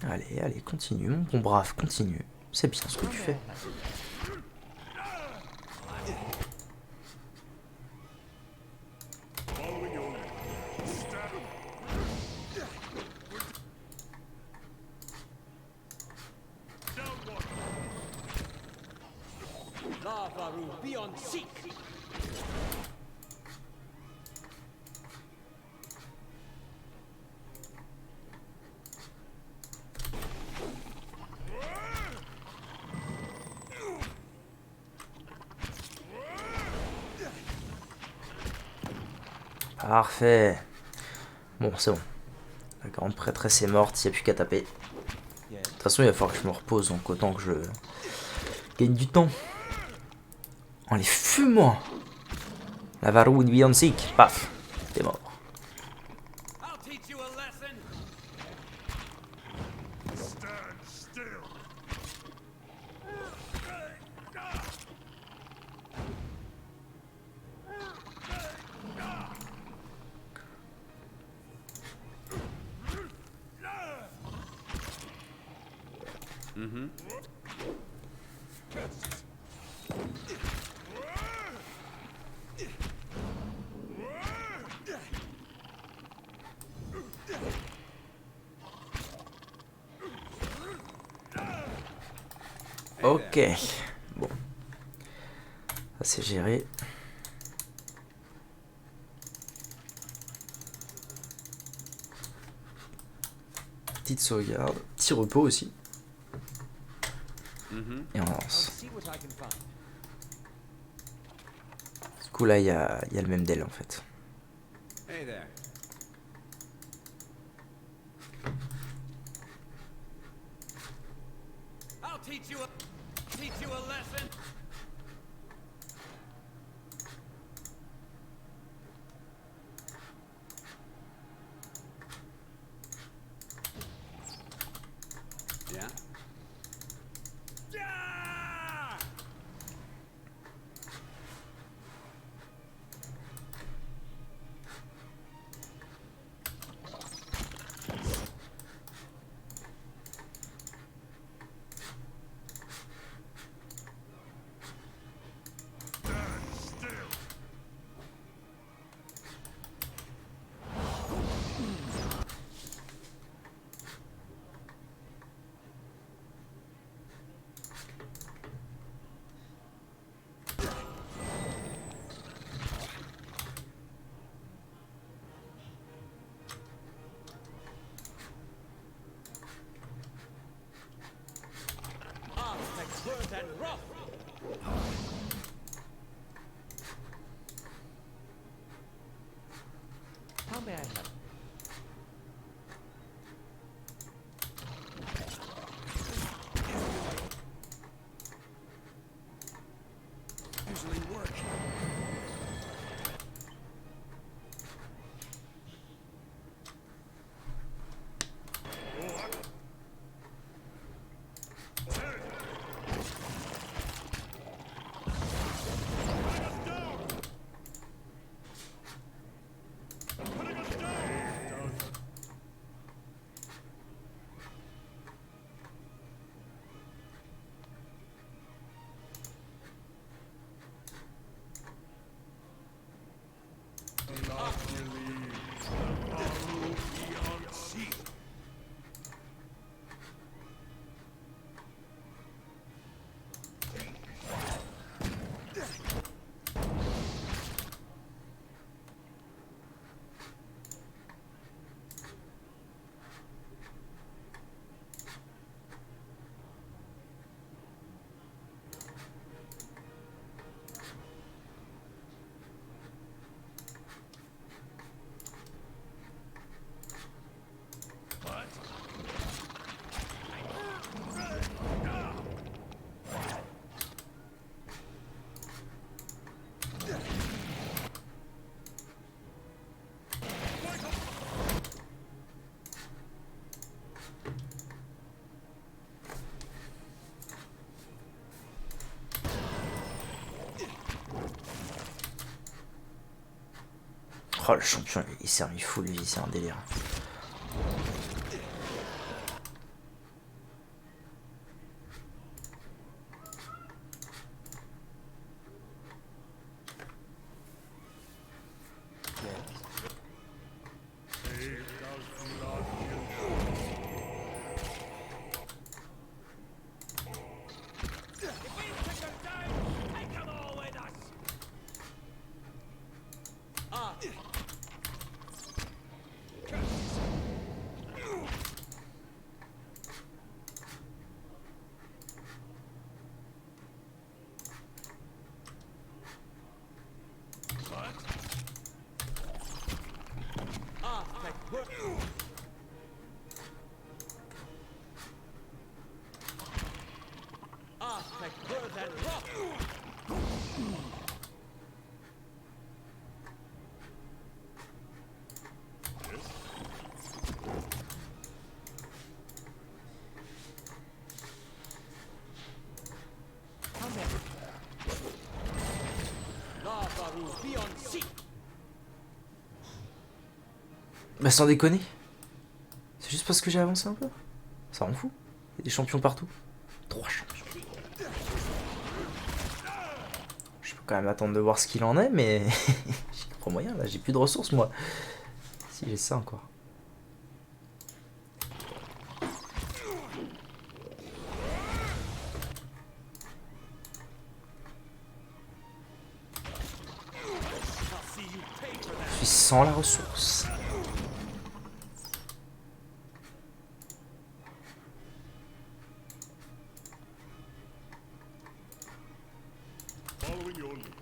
Allez, allez, continue, mon bon brave, continue. C'est bien ce que tu fais. Following your lead. Stab. Down one. Lavaru beyond seek. Parfait. Bon, c'est bon. La grande prêtresse est morte, il n'y a plus qu'à taper. De toute façon, il va falloir que je me repose, donc autant que je gagne du temps. Allez, fume-moi. La varou une beyond sick. Paf. T'es mort. I'll teach you a lesson. Stand still. Ok. Bon. Ça c'est géré. Petite sauvegarde. Petit repos aussi. Et on I'll lance. see what I can find. Du coup là il y a le même DEL en fait. Hey there. I'll teach you a lesson. Yeah? Yeah! Aspect and rough. How may I help? Usually work. Putting us down. Oh, le champion, il s'est remis full vie, c'est un délire. Bah sans déconner. C'est juste parce que j'ai avancé un peu. Ça rend fou. Il y a des champions partout. 3 champions. Je peux quand même attendre de voir ce qu'il en est, mais j'y crois moyen là, j'ai plus de ressources moi. Si j'ai ça encore. Je suis sans la ressource. Following your lead.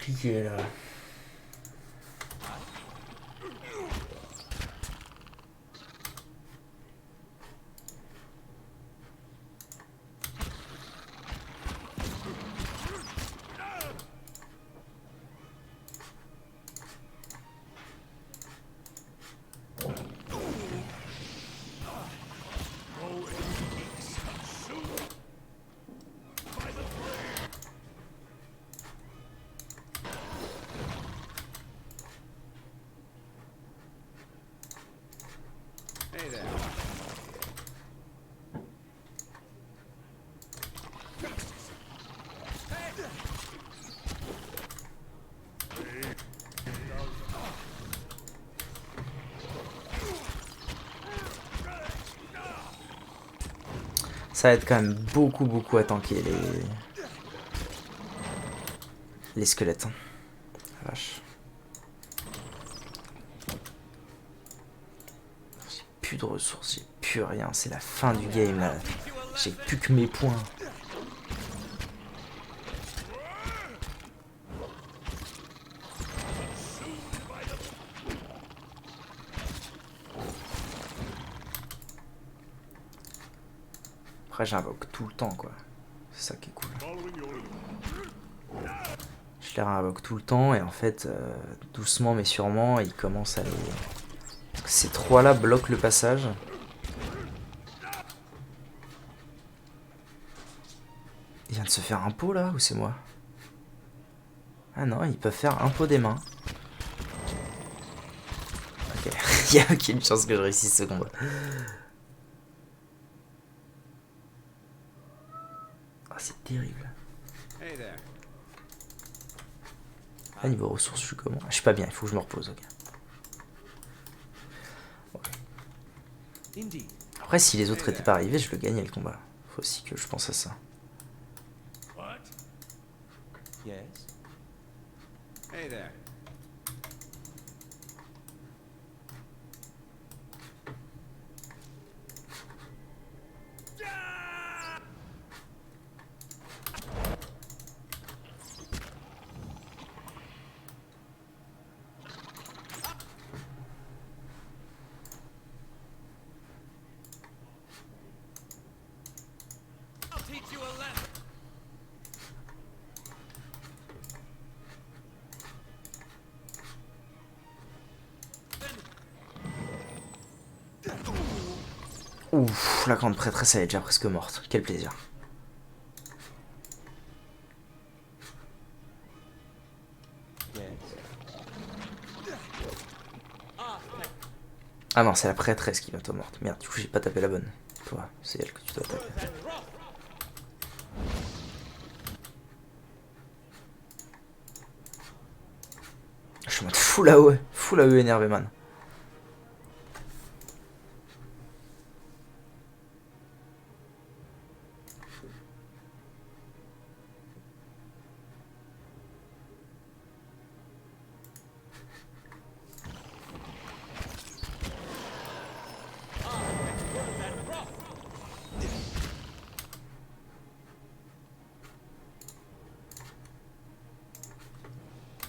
Compliqué là. Hey there. Ça va être quand même beaucoup à tanker les squelettes. Hein. La vache. J'ai plus de ressources, j'ai plus rien. C'est la fin du game là. J'ai plus que mes points. Après j'invoque tout le temps quoi. C'est ça qui est cool. Following your lead. Je les réinvoque tout le temps et en fait doucement mais sûrement ils commencent à les... Ces trois là bloquent le passage. Il vient de se faire un pot là ou c'est moi? Ah non, ils peuvent faire un pot des mains. Ok, il y a aucune chance que je réussisse ce combat. Ah, c'est terrible. Hey there. Ah, niveau ressources, je suis comment? Ah, je suis pas bien, il faut que je me repose, ok. Indeed. Après, si les autres étaient pas arrivés, je le gagnais le combat. Faut aussi que je pense à ça. What? Yes. Hey there. I'll teach you a lesson. Ouf, la grande prêtresse elle est déjà presque morte. Quel plaisir. Yes. Ah, thank Ah non, c'est la prêtresse qui est bientôt morte. Merde, du coup j'ai pas tapé la bonne. Toi, c'est elle que tu dois taper. and rough. Je suis en mode full AE énervé man.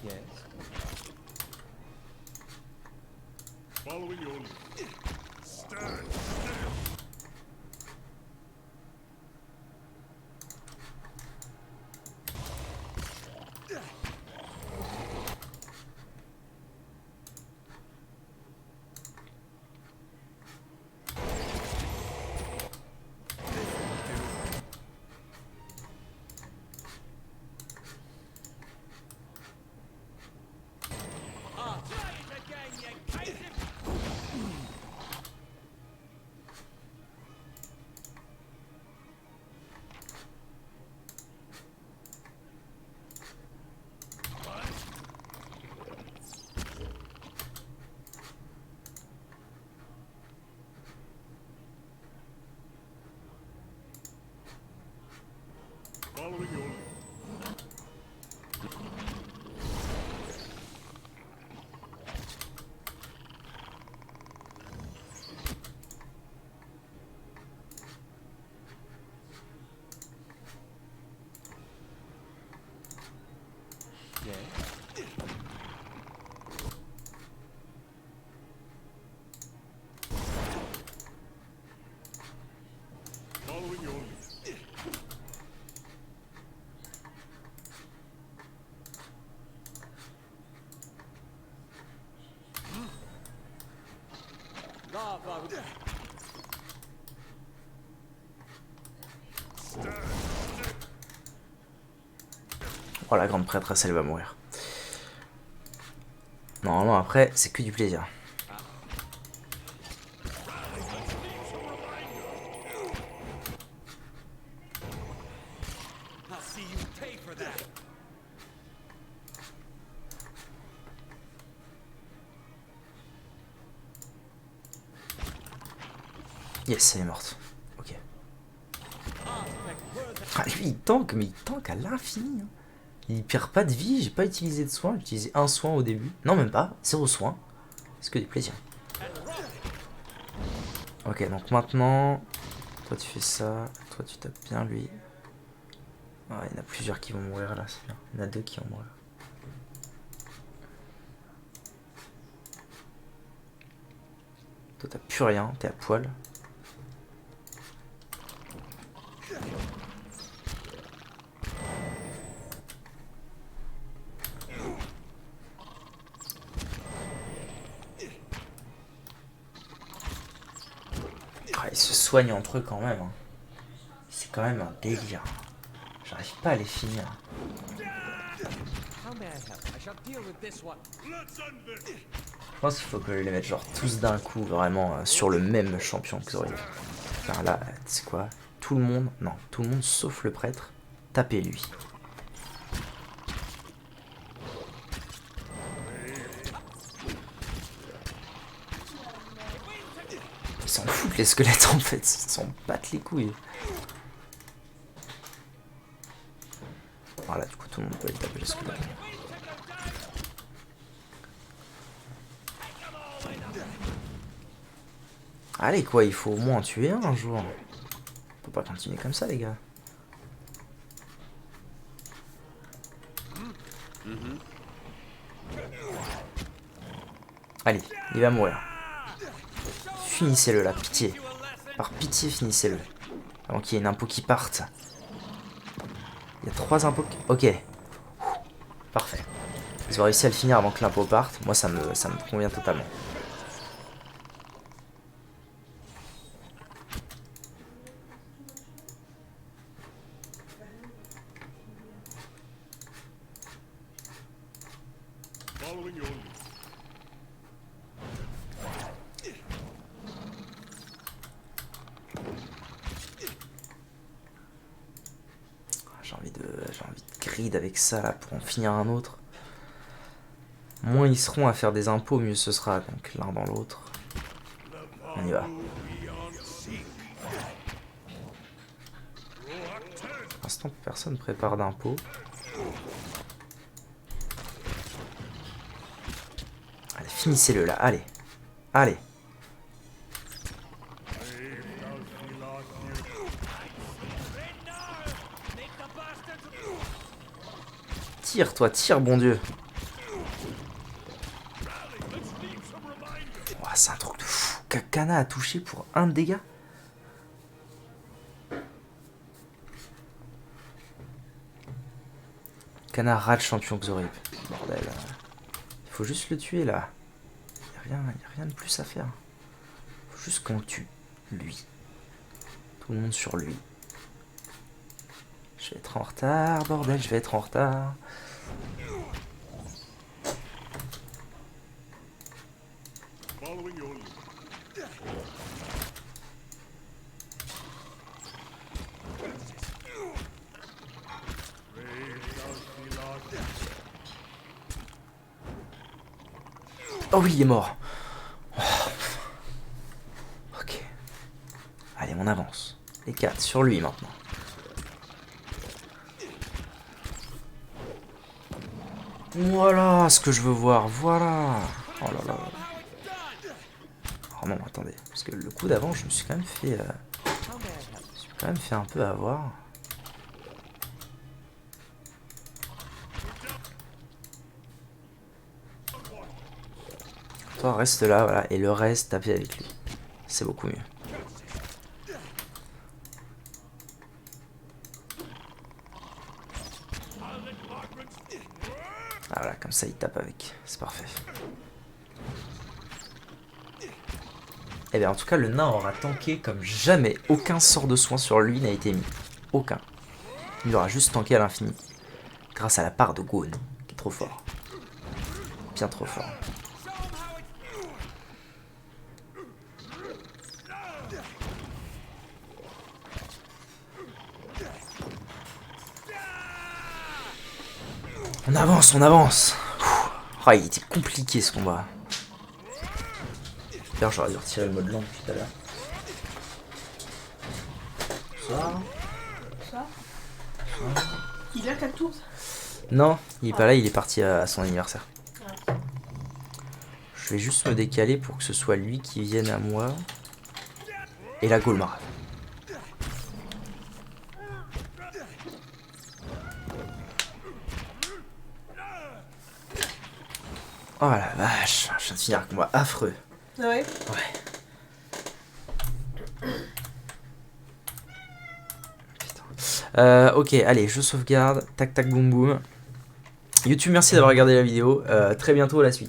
Yes. Following your lead. Stand. Ah, try it again, you crazy. Following your lead. Yes. Following your lead. Lava. Oh la grande prêtresse elle va mourir. Normalement après c'est que du plaisir. I'll see you pay for that. Yes, elle est morte. Ok. Ah, thank word. Ah, lui il tank, mais il tank à l'infini. Hein. Il perd pas de vie, j'ai pas utilisé de soin, j'ai utilisé un soin au début. Non même pas, 0 soin. C'est que du plaisir. And rough. Ok, donc maintenant, toi tu fais ça, toi tu tapes bien lui. Ah, il y en a plusieurs qui vont mourir là, c'est bien. Il y en a deux qui vont mourir. Toi t'as plus rien, t'es à poil. Ah, ils se soignent entre eux quand même. Hein. C'est quand même un délire. J'arrive pas à les finir. How may I help? I shall deal with this one. Let's end this. Je pense qu'il faut que je les mette genre tous d'un coup, vraiment sur le même champion que Zoriel. Enfin là, c'est quoi? Tout le monde, non, tout le monde sauf le prêtre, tapez lui. Ils s'en foutent les squelettes en fait, ils s'en battent les couilles. Voilà, du coup tout le monde peut aller taper le squelette. Allez quoi, il faut au moins en tuer un jour. On peut pas continuer comme ça les gars. Allez, il va mourir. Finissez-le là, pitié. Par pitié, finissez-le. Avant qu'il y ait une impo qui parte. Il y a 3 impos qui... Ok. Parfait. Ils ont réussi à le finir avant que l'impôt parte. Moi, ça me convient totalement. Following your lead. J'ai envie de grid avec ça là pour en finir un autre. Moins ils seront à faire des impôts, mieux ce sera. Donc l'un dans l'autre. On y va. Pour l'instant, personne prépare d'impôts. Allez, finissez-le là, allez. Allez. Tire, toi, tire, bon Dieu. Oh, c'est un truc de fou. Kana a touché pour 1 dégât. Kana rate champion Xorip. Bordel. Il faut juste le tuer là. Il n'y a rien de plus à faire. Il faut juste qu'on le tue. Lui. Tout le monde sur lui. Je vais être en retard, bordel, je vais être en retard. Following your lead. Oh oui, il est mort. Oh. Ok. Allez, on avance. Les 4 sur lui maintenant. Voilà ce que je veux voir, voilà. Oh là là. Oh non, attendez, parce que le coup d'avant, je me suis quand même fait... je suis quand même fait un peu avoir. Toi, reste là, voilà, et le reste, tapez avec lui. C'est beaucoup mieux. Ah voilà, comme ça il tape avec, c'est parfait. Et bien en tout cas le nain aura tanké comme jamais. Aucun sort de soin sur lui n'a été mis. Aucun. Il aura juste tanké à l'infini. Grâce à la part de Gwyn, qui est trop fort. Bien trop fort. On avance, on avance. Oh, il était compliqué ce combat. D'ailleurs, j'aurais dû retirer le mode lent tout à l'heure. Ça Il a 4 tours. Non, il est pas là, il est parti à son anniversaire. Je vais juste me décaler pour que ce soit lui qui vienne à moi. Et la Golmar. Oh la vache, je viens de finir un combat affreux. Ah ouais. Ouais. Putain. Ok, allez, je sauvegarde. Tac tac boum boum. YouTube, merci d'avoir regardé la vidéo. Très bientôt la suite.